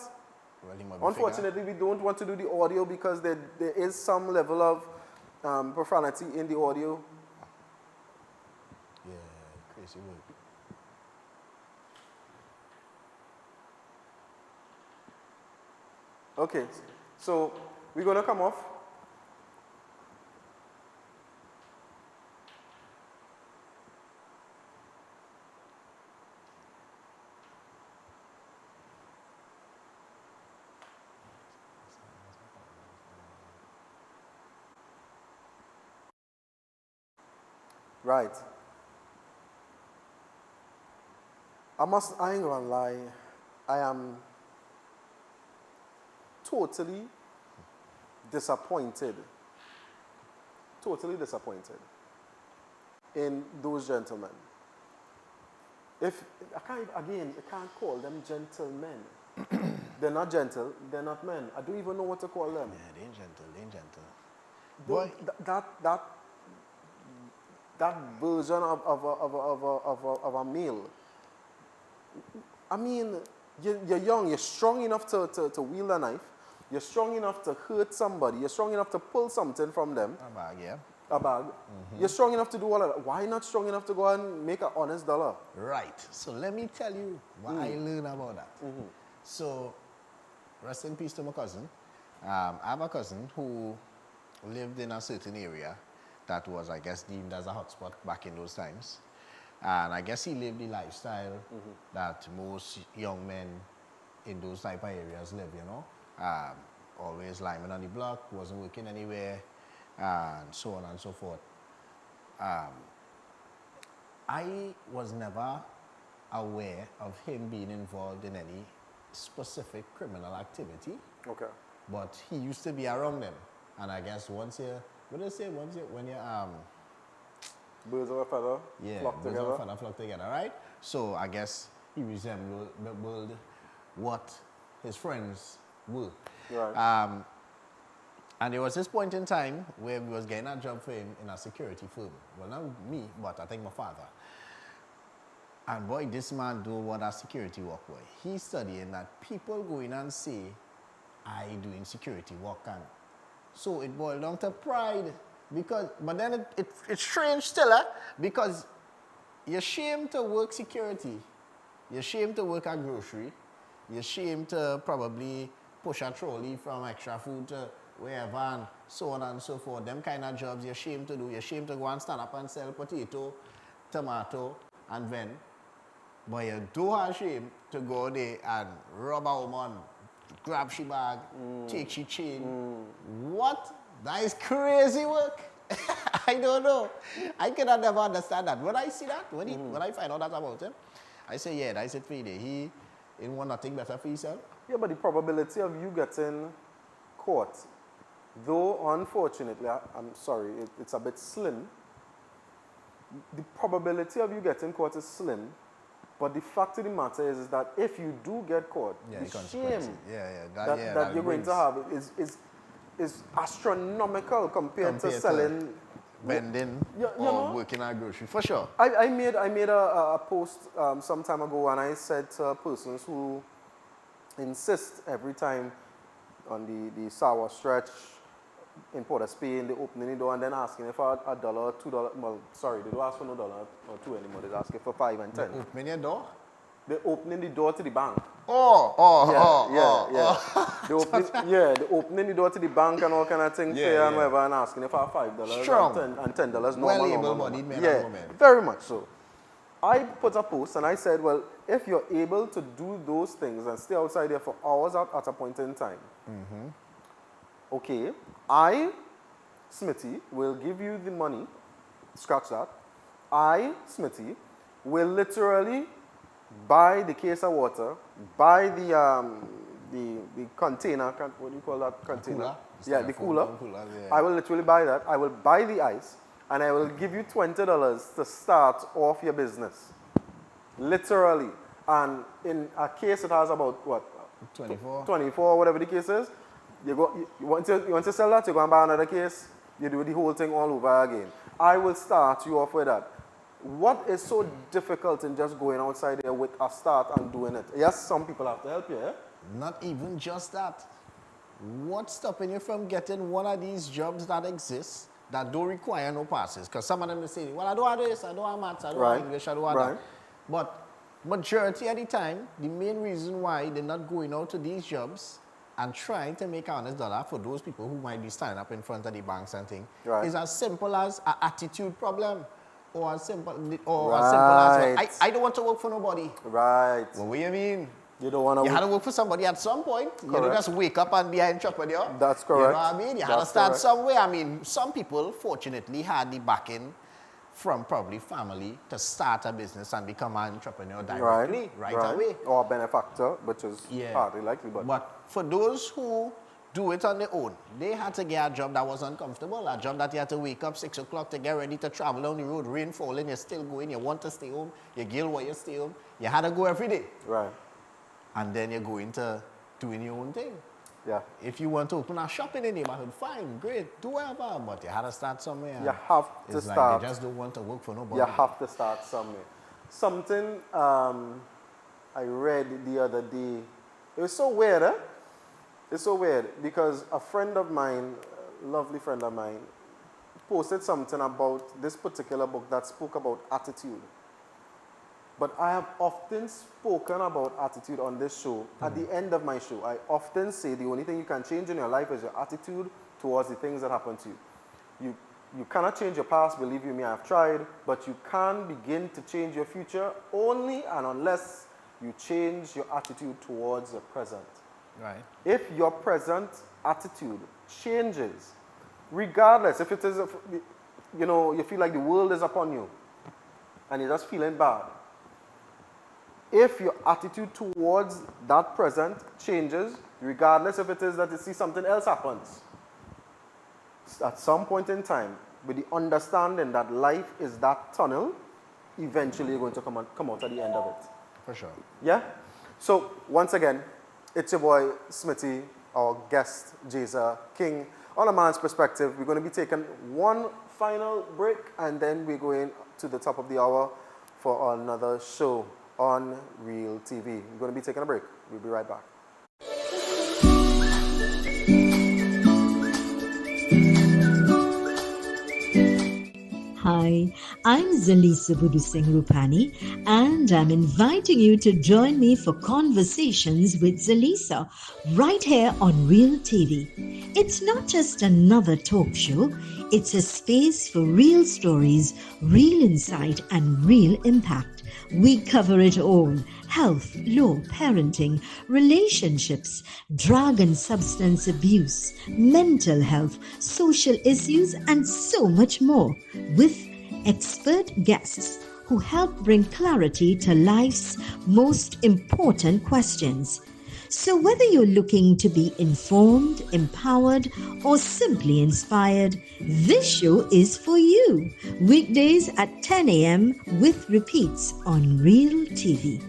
[SPEAKER 1] Well, unfortunately, we don't want to do the audio because there is some level of profanity in the audio.
[SPEAKER 2] Yeah, crazy work.
[SPEAKER 1] Okay, so we're going to come off. Right. I ain't gonna lie, I am totally disappointed in those gentlemen. If I can't call them gentlemen. They're not gentle, they're not men. I don't even know what to call them.
[SPEAKER 2] Yeah, they ain't gentle.
[SPEAKER 1] Boy, that version of a male. I mean, you're young, you're strong enough to wield a knife. You're strong enough to hurt somebody. You're strong enough to pull something from them.
[SPEAKER 2] A bag, yeah.
[SPEAKER 1] A bag. You're strong enough to do all of that. Why not strong enough to go and make an honest dollar?
[SPEAKER 2] Right. So let me tell you what I learned about that. So, rest in peace to my cousin. I have a cousin who lived in a certain area that was, I guess, deemed as a hotspot back in those times. And I guess he lived the lifestyle that most young men in those type of areas live, you know. Always lineman on the block, wasn't working anywhere, and so on and so forth. I was never aware of him being involved in any specific criminal activity.
[SPEAKER 1] Okay.
[SPEAKER 2] But he used to be around them. And I guess once you, when you
[SPEAKER 1] birds of a feather flock together.
[SPEAKER 2] Birds of a feather flock together, right? So I guess he resembled what his friends were.
[SPEAKER 1] Right.
[SPEAKER 2] And there was this point in time where we was getting a job for him in a security firm. Well, not me, but I think my father. And boy, this man do what a security work, boy. He's studying that people go in and say, I doing security work. And so it boiled down to pride. Because, but then it's strange still, because you're ashamed to work security. You're ashamed to work at grocery. You're ashamed to probably push a trolley from extra food to wherever and so on and so forth. Them kind of jobs you're ashamed to do. You're ashamed to go and stand up and sell potato, tomato, and vend. But you do ashamed to go there and rob a woman, grab she bag, take she chain. What? That is crazy work. I don't know. I cannot never understand that. When I see that, when I find out that about him, I say, yeah, that's it for you. He didn't want nothing better for himself.
[SPEAKER 1] Yeah, but the probability of you getting caught, though unfortunately, I'm sorry, it's a bit slim. The probability of you getting caught is slim, but the fact of the matter is that if you do get caught, the shame that you're going to have is astronomical compared to selling,
[SPEAKER 2] vending, or working at grocery, for sure.
[SPEAKER 1] I made a post some time ago, and I said to persons who insist every time on the sour stretch in Port of Spain, they opening the door and then asking if $1 or $2. Well, sorry, they don't ask for no $1 or $2 anymore. They're asking for $5 and $10.
[SPEAKER 2] They opening your door?
[SPEAKER 1] They're opening the door to the bank. They're opening the door to the bank and all kind of things and whatever, and asking if for $5 and $10 normal.
[SPEAKER 2] Well able-bodied men and women.
[SPEAKER 1] Very much so. I put a post and I said, well, if you're able to do those things and stay outside there for hours at a point in time, okay, I, Smitty, will give you the money, scratch that. I, Smitty, will literally buy the case of water, buy the container, what do you call that container? The cooler. I will literally buy that. I will buy the ice, and I will give you $20 to start off your business. Literally. And in a case it has about, what? 24, whatever the case is. You want to sell that, you go and buy another case, you do the whole thing all over again. I will start you off with that. What is so difficult in just going outside there with a start and doing it? Yes, some people have to help you, eh?
[SPEAKER 2] Not even just that. What's stopping you from getting one of these jobs that exist that don't require no passes? Because some of them say, well, I don't have this, I don't have maths, I don't have English, I don't have that. But majority of the time, the main reason why they're not going out to these jobs and trying to make an honest dollar for those people who might be standing up in front of the banks and things is as simple as an attitude problem. Or as simple as, I don't want to work for nobody.
[SPEAKER 1] Right.
[SPEAKER 2] Well, what do you mean?
[SPEAKER 1] You don't want to
[SPEAKER 2] had to work for somebody at some point. Correct. You don't just wake up and be an entrepreneur.
[SPEAKER 1] That's correct.
[SPEAKER 2] You know what I mean? You had to start somewhere. I mean, some people, fortunately, had the backing from probably family to start a business and become an entrepreneur directly, right away.
[SPEAKER 1] Or a benefactor, which is hardly likely.
[SPEAKER 2] But for those who do it on their own, they had to get a job that was uncomfortable, a job that you had to wake up 6 o'clock to get ready to travel down the road, rain falling, you're still going, you want to stay home, you girl while you stay home. You had to go every day.
[SPEAKER 1] Right.
[SPEAKER 2] And then you're going to doing your own thing.
[SPEAKER 1] Yeah.
[SPEAKER 2] If you want to open a shop in the neighborhood, fine, great, do whatever, but you had to start somewhere.
[SPEAKER 1] You have to start.
[SPEAKER 2] Like they just don't want to work for nobody.
[SPEAKER 1] You have to start somewhere. Something I read the other day, it was so weird, eh? It's so weird because a friend of mine, a lovely friend of mine, posted something about this particular book that spoke about attitude. But I have often spoken about attitude on this show. At the end of my show, I often say the only thing you can change in your life is your attitude towards the things that happen to you. You cannot change your past, believe you me, I've tried, but you can begin to change your future only and unless you change your attitude towards your present.
[SPEAKER 2] Right.
[SPEAKER 1] If your present attitude changes, regardless, if it is, you know, you feel like the world is upon you and you're just feeling bad, if your attitude towards that present changes, regardless if it is that you see something else happens, at some point in time, with the understanding that life is that tunnel, eventually you're going to come out at the end of it.
[SPEAKER 2] For sure.
[SPEAKER 1] Yeah? So, once again, it's your boy, Smitty, our guest, Jeza King. On A Man's Perspective, we're going to be taking one final break and then we're going to the top of the hour for another show on Real TV. We're going to be taking a break. We'll be right back.
[SPEAKER 11] Hi, I'm Zalisa Budu Singh Rupani, and I'm inviting you to join me for Conversations with Zalisa right here on Real TV. It's not just another talk show, it's a space for real stories, real insight, and real impact. We cover it all: health, law, parenting, relationships, drug and substance abuse, mental health, social issues, and so much more, with expert guests who help bring clarity to life's most important questions. So whether you're looking to be informed, empowered, or simply inspired, this show is for you. Weekdays at 10 a.m. with repeats on Real TV.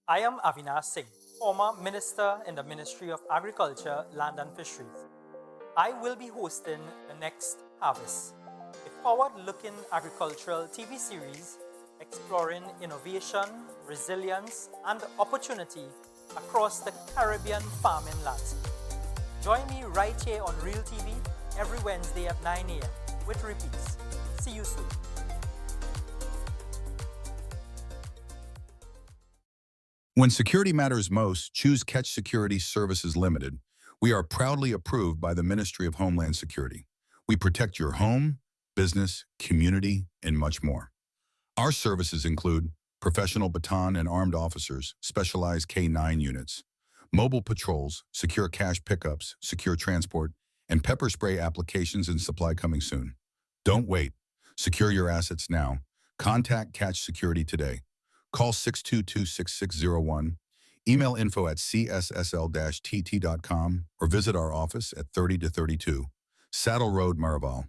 [SPEAKER 13] I am Avinash Singh, former Minister in the Ministry of Agriculture, Land and Fisheries. I will be hosting the next Harvest, a forward-looking agricultural TV series exploring innovation, resilience, and opportunity across the Caribbean farming landscape. Join me right here on Real TV every Wednesday at 9 a.m. with repeats. See you soon.
[SPEAKER 14] When security matters most, choose Catch Security Services Limited. We are proudly approved by the Ministry of Homeland Security. We protect your home, business, community, and much more. Our services include professional baton and armed officers, specialized K-9 units, mobile patrols, secure cash pickups, secure transport, and pepper spray applications and supply coming soon. Don't wait. Secure your assets now. Contact Catch Security today. Call 622-6601, email info@cssl-tt.com, or visit our office at 30-32 Saddle Road, Maraval.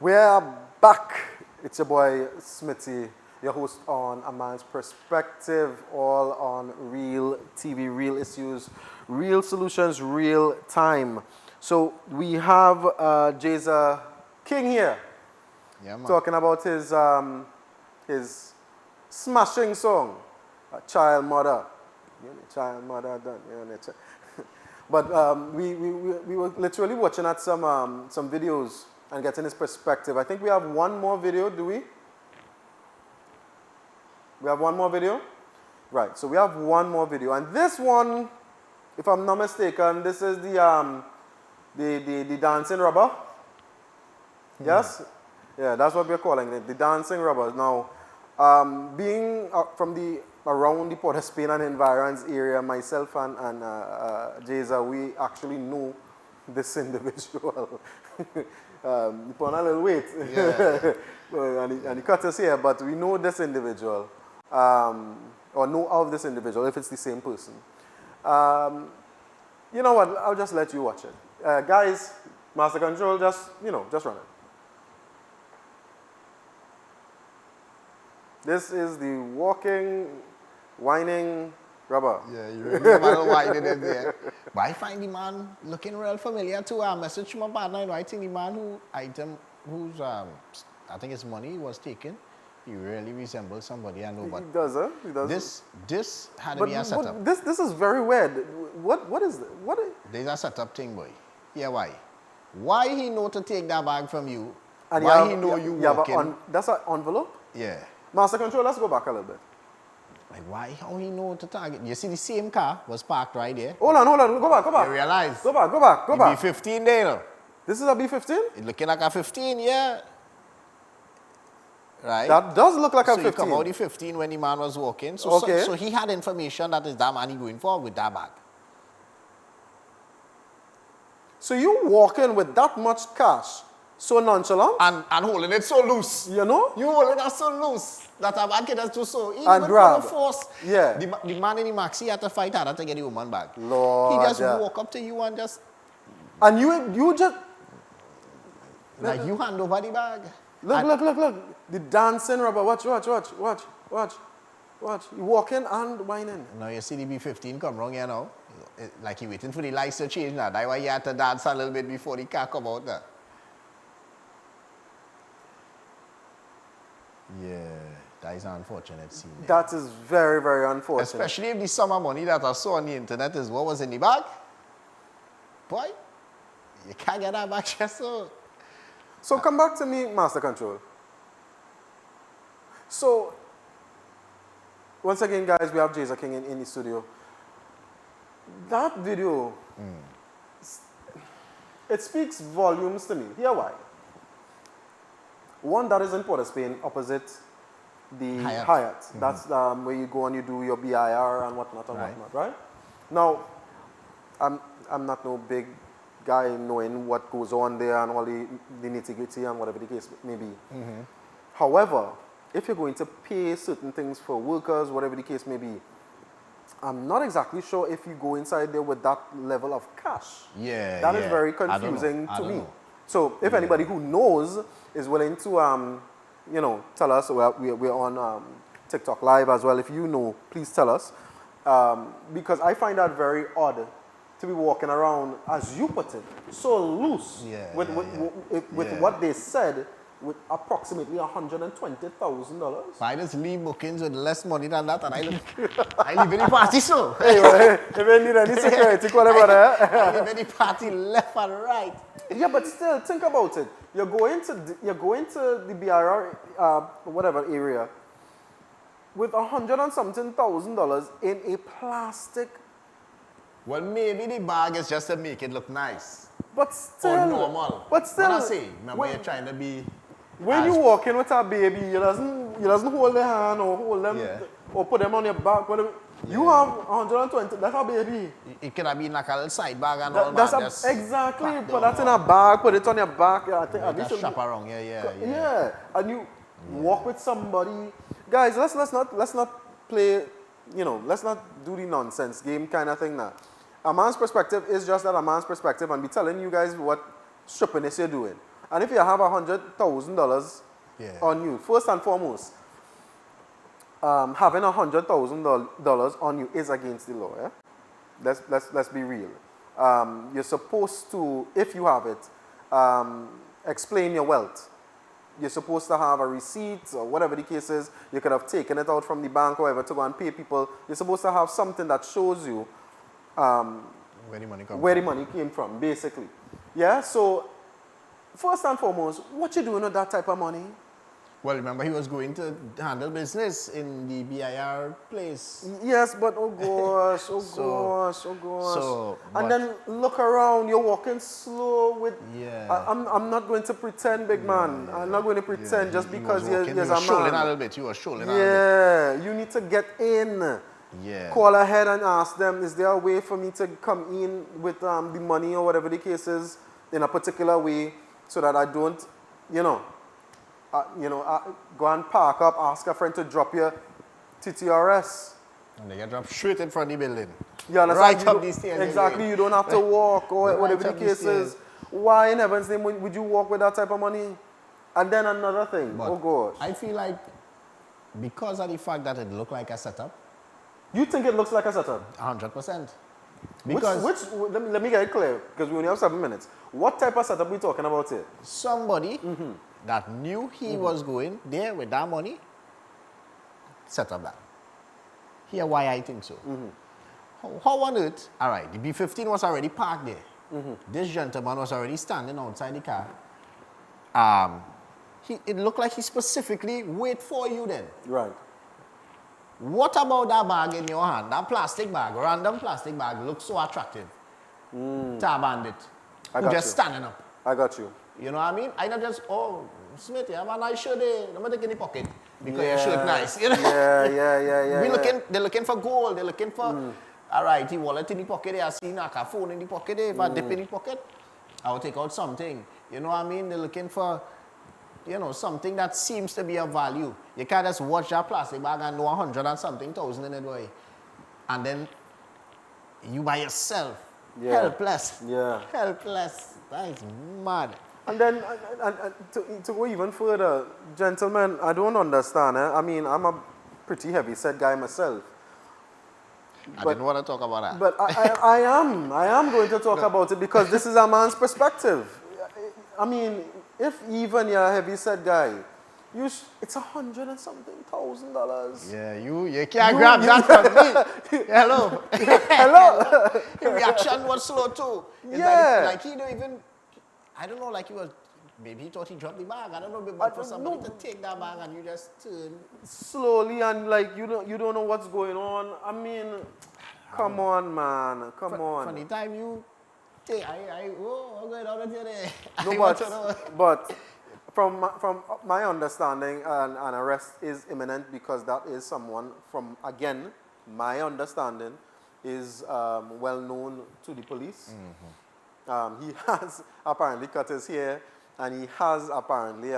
[SPEAKER 1] We're back. It's your boy Smitty, your host on A Man's Perspective, all on Real TV, real issues, real solutions, real time. So we have Jeza King here, talking about his smashing song, Child Mother. Child Mother, but we were literally watching at some videos and getting his perspective. I think we have one more video, do we? We have one more video? Right, so we have one more video. And this one, if I'm not mistaken, this is the dancing rubber. Yes? Yeah, that's what we're calling it, the dancing rubber. Now, being from around the Port of Spain and environs area, myself and Jeza, we actually know this individual. He put on a little weight, yeah. and he cut us here, but we know this individual, or know of this individual, if it's the same person. You know what, I'll just let you watch it. Guys, Master Control, just run it. This is the walking, whining rubber.
[SPEAKER 2] Yeah, you really about whining in there. But I find the man looking real familiar too. I messaged my partner, I think the man whose I think his money was taken, he really resembles somebody I know. But
[SPEAKER 1] he does, huh? He does.
[SPEAKER 2] This had to be a setup.
[SPEAKER 1] But this is very weird. What is it?
[SPEAKER 2] There's a setup thing, boy. Yeah, why? Why he know to take that bag from you?
[SPEAKER 1] And
[SPEAKER 2] why he know you walking?
[SPEAKER 1] That's an envelope?
[SPEAKER 2] Yeah.
[SPEAKER 1] Master Control, let's go back a little bit.
[SPEAKER 2] Like, why? How he know to target? You see the same car was parked right there.
[SPEAKER 1] Hold on. Go back.
[SPEAKER 2] You realize?
[SPEAKER 1] Go back.
[SPEAKER 2] B15 there, no?
[SPEAKER 1] This is a B15?
[SPEAKER 2] It looking like a 15, yeah. Right?
[SPEAKER 1] That does look like a 15.
[SPEAKER 2] So you come out the 15 when the man was walking. So,
[SPEAKER 1] okay.
[SPEAKER 2] So he had information that is that man he going for with that bag.
[SPEAKER 1] So you walking with that much cash, so nonchalant?
[SPEAKER 2] And holding it so loose.
[SPEAKER 1] You know?
[SPEAKER 2] You holding it so loose that a bag can just do so. Even
[SPEAKER 1] and grab.
[SPEAKER 2] Force.
[SPEAKER 1] Yeah.
[SPEAKER 2] The man in the maxi had to fight harder to get the woman back.
[SPEAKER 1] Lord.
[SPEAKER 2] He just walk up to you and just
[SPEAKER 1] And you just...
[SPEAKER 2] Like you hand over the bag.
[SPEAKER 1] Look. The dancing rubber. Watch. You walking and whining.
[SPEAKER 2] Now you see the B-15 come wrong here now. Like he waiting for the lights to change now. That's why you had to dance a little bit before the car come out there. Yeah, that is an unfortunate scene.
[SPEAKER 1] That is very, very unfortunate.
[SPEAKER 2] Especially if the summer money that I saw on the internet is what was in the bag. Boy, you can't get that back here,
[SPEAKER 1] So come back to me, Master Control. So, once again, guys, we have Jason King in the studio. That video, it speaks volumes to me. Here why. One, that is in Port of Spain, opposite the Hyatt. That's where you go and you do your BIR and whatnot, right? Now, I'm not no big guy knowing what goes on there and all the nitty-gritty and whatever the case may be. However, if you're going to pay certain things for workers, whatever the case may be, I'm not exactly sure if you go inside there with that level of cash. That is very confusing to me. So if anybody who knows is willing to, tell us, we're on TikTok Live as well. If you know, please tell us. Because I find that very odd to be walking around, as you put it, so loose with what they said, with approximately $120,000.
[SPEAKER 2] I just leave bookings with less money than that, and I live in the party, so.
[SPEAKER 1] Hey, if you need any security, whatever there.
[SPEAKER 2] I live in the party left and right.
[SPEAKER 1] Yeah, but still, think about it. You're going to the BRR, whatever area, with $100 and something thousand in a plastic.
[SPEAKER 2] Well, maybe the bag is just to make it look nice.
[SPEAKER 1] But still.
[SPEAKER 2] Or normal.
[SPEAKER 1] But still.
[SPEAKER 2] What I say, remember you're trying to be.
[SPEAKER 1] When you walk in with a baby, you doesn't hold their hand or hold them or put them on your back. You have 120, that's a baby.
[SPEAKER 2] It could have been like a little side bag and all that.
[SPEAKER 1] Exactly, put that in a bag, put it on your back. I think
[SPEAKER 2] shop around,
[SPEAKER 1] yeah. And you walk with somebody. Guys, let's not play, let's not do the nonsense game kind of thing now. A man's perspective is just that, a man's perspective, and be telling you guys what strippiness you're doing. And if you have $100,000 on you, first and foremost, having $100,000 on you is against the law. Yeah? Let's be real. You're supposed to, if you have it, explain your wealth. You're supposed to have a receipt or whatever the case is. You could have taken it out from the bank or whatever to go and pay people. You're supposed to have something that shows you
[SPEAKER 2] where the money
[SPEAKER 1] came from, basically. Yeah, so first and foremost, what you doing with that type of money?
[SPEAKER 2] Well, remember he was going to handle business in the BIR place.
[SPEAKER 1] Yes, but oh gosh. So, and then look around, you're walking slow with... I'm not going to pretend, big man. I'm not going to pretend just because you're a man.
[SPEAKER 2] You were strolling a little bit.
[SPEAKER 1] Yeah, you need to get in. Call ahead and ask them, is there a way for me to come in with the money or whatever the case is in a particular way so that I don't, go and park up, ask a friend to drop your TTRS.
[SPEAKER 2] And they get dropped straight in front of the building.
[SPEAKER 1] Right up these stairs. Exactly, you don't have to walk or whatever the case is. Why in heaven's name would you walk with that type of money? And then another thing, oh gosh.
[SPEAKER 2] I feel like because of the fact that it looked like a setup.
[SPEAKER 1] You think it looks like a setup?
[SPEAKER 2] 100%.
[SPEAKER 1] Because let me get it clear, because we only have 7 minutes. What type of setup are we talking about here?
[SPEAKER 2] Somebody that knew he was going there with that money, set up that. Here why I think so. How on earth? All right, the B-15 was already parked there. This gentleman was already standing outside the car. It looked like he specifically wait for you then.
[SPEAKER 1] Right.
[SPEAKER 2] What about that bag in your hand? That plastic bag, random plastic bag, looks so attractive. To a bandit who just standing up.
[SPEAKER 1] I got you.
[SPEAKER 2] You know what I mean? I not just, oh, Smith, you have a nice shirt there. I'm going to take in the pocket because your shirt nice. You know?
[SPEAKER 1] Yeah.
[SPEAKER 2] They're looking for gold. They're looking for, all right, the wallet in the pocket there. I see a phone in the pocket there. If I dip in the pocket, I will take out something. You know what I mean? They're looking for, something that seems to be of value. You can't just watch that plastic bag and know 100 and something thousand in it, boy. And then you by yourself Helpless.
[SPEAKER 1] Yeah.
[SPEAKER 2] Helpless. That is mad.
[SPEAKER 1] And then, to go even further, gentlemen, I don't understand. I mean, I'm a pretty heavy-set guy myself.
[SPEAKER 2] I didn't want to talk about that.
[SPEAKER 1] But I am going to talk about it because this is a man's perspective. I mean, if even you're a heavy-set guy, it's $100 and something thousand.
[SPEAKER 2] Yeah, you can't grab that from me. Hello.
[SPEAKER 1] Hello.
[SPEAKER 2] His reaction was slow too. It's
[SPEAKER 1] Yeah.
[SPEAKER 2] like he don't even, I don't know, like he was, maybe he thought he dropped the bag. I don't know, but for somebody to take that bag and you just turn.
[SPEAKER 1] Slowly and like you don't know what's going on. I mean, come on, man. Come on.
[SPEAKER 2] From the time you take, I'm going down today.
[SPEAKER 1] No, but from my understanding, an arrest is imminent because that is someone from, again, my understanding, is well known to the police.
[SPEAKER 2] Mm-hmm.
[SPEAKER 1] He has apparently cut his hair, and he has apparently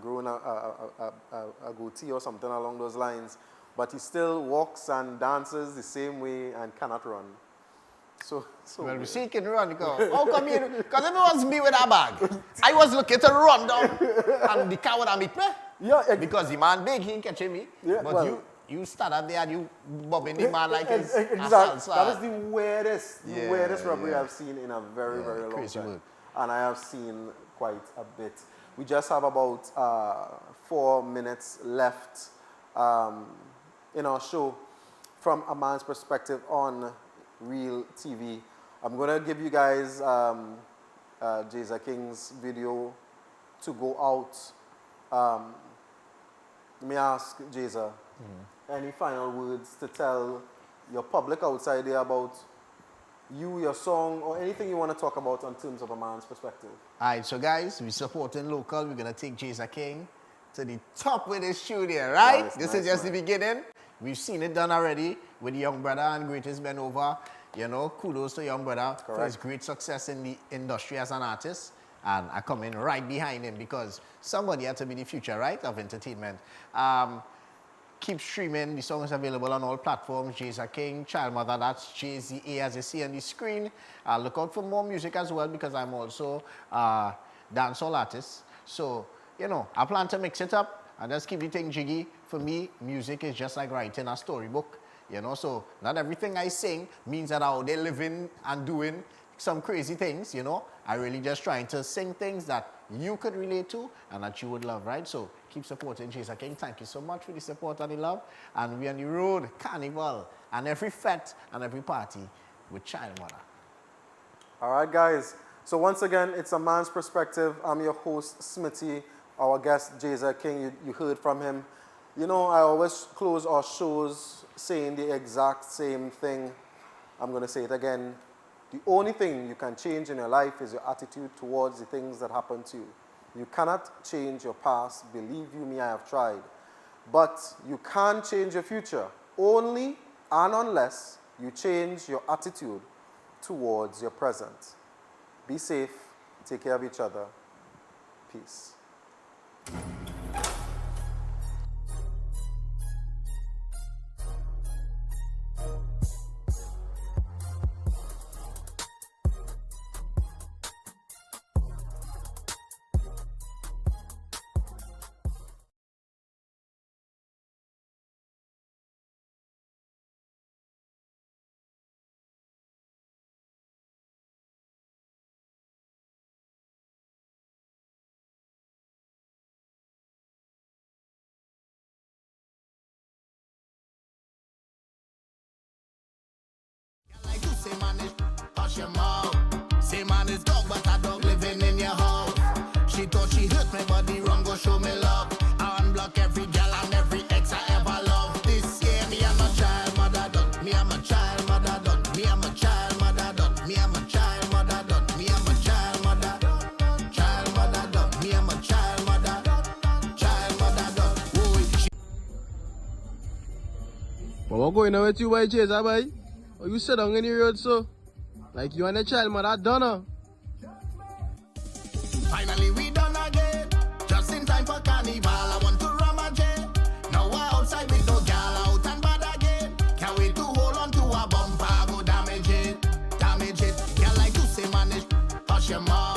[SPEAKER 1] grown a goatee or something along those lines. But he still walks and dances the same way and cannot run. So
[SPEAKER 2] well, we see he can run. How come you? Because if it was me with that bag, I was looking to run down, and the car would have meet me.
[SPEAKER 1] Yeah,
[SPEAKER 2] because the man big, he ain't catching me.
[SPEAKER 1] Yeah,
[SPEAKER 2] but
[SPEAKER 1] well,
[SPEAKER 2] you stand up there and you bobbing the man like it's
[SPEAKER 1] exactly. That is the weirdest robbery
[SPEAKER 2] yeah.
[SPEAKER 1] I've seen in a very long
[SPEAKER 2] crazy
[SPEAKER 1] time.
[SPEAKER 2] work.
[SPEAKER 1] And I have seen quite a bit. We just have about 4 minutes left in our show from a man's perspective on Real TV. I'm going to give you guys Jeza King's video to go out. Let me ask Jeza, any final words to tell your public outside there about you, your song, or anything you want to talk about in terms of a man's perspective?
[SPEAKER 2] All right, so guys, we're supporting local. We're going to take Jeza King to the top with his studio, right? This is just the beginning. We've seen it done already with Young Brother and Greatest Ben Over. You know, kudos to Young Brother for his great success in the industry as an artist. And I come in right behind him because somebody had to be the future, right, of entertainment. Keep streaming. The song is available on all platforms. Jeza King, Child Mother, that's J-Z-A as you see on the screen. Look out for more music as well because I'm also a dancehall artist. So, you know, I plan to mix it up and just keep the thing jiggy. For me, music is just like writing a storybook. You know, so not everything I sing means that I'm out there living and doing some crazy things, you know. I really just trying to sing things that you could relate to and that you would love, right? So keep supporting Jeza King. Thank you so much for the support and the love. And we're on the road, carnival, and every fete and every party with Child Mother.
[SPEAKER 1] All right, guys. So once again, it's a man's perspective. I'm your host, Smitty. Our guest, Jeza King, you heard from him. You know, I always close our shows saying the exact same thing. I'm going to say it again. The only thing you can change in your life is your attitude towards the things that happen to you. You cannot change your past. Believe you me, I have tried. But you can change your future only and unless you change your attitude towards your present. Be safe. Take care of each other. Peace.
[SPEAKER 4] Say man is hush your mouth. Say man is dog, but a dog living in your house. She thought she hurt me, but the wrong go show me love. I unblock every girl and every ex I ever loved. This year me and my child mother done. Me and my child mother done. Me and my child mother done. Me and my child mother done. Me and my child mother done. Child mother done. Me and my child mother done. Child mother done. Whoa,
[SPEAKER 3] But what going on with you, boy, Jeza, boy? Oh, you sit down in the road, so? Like you and the child mother done her.
[SPEAKER 4] Finally we done again. Just in time for carnival. I want to ram again. Now we're outside with no gal out and bad again. Can't wait to hold on to a bumper, go damage it. Damage your mom.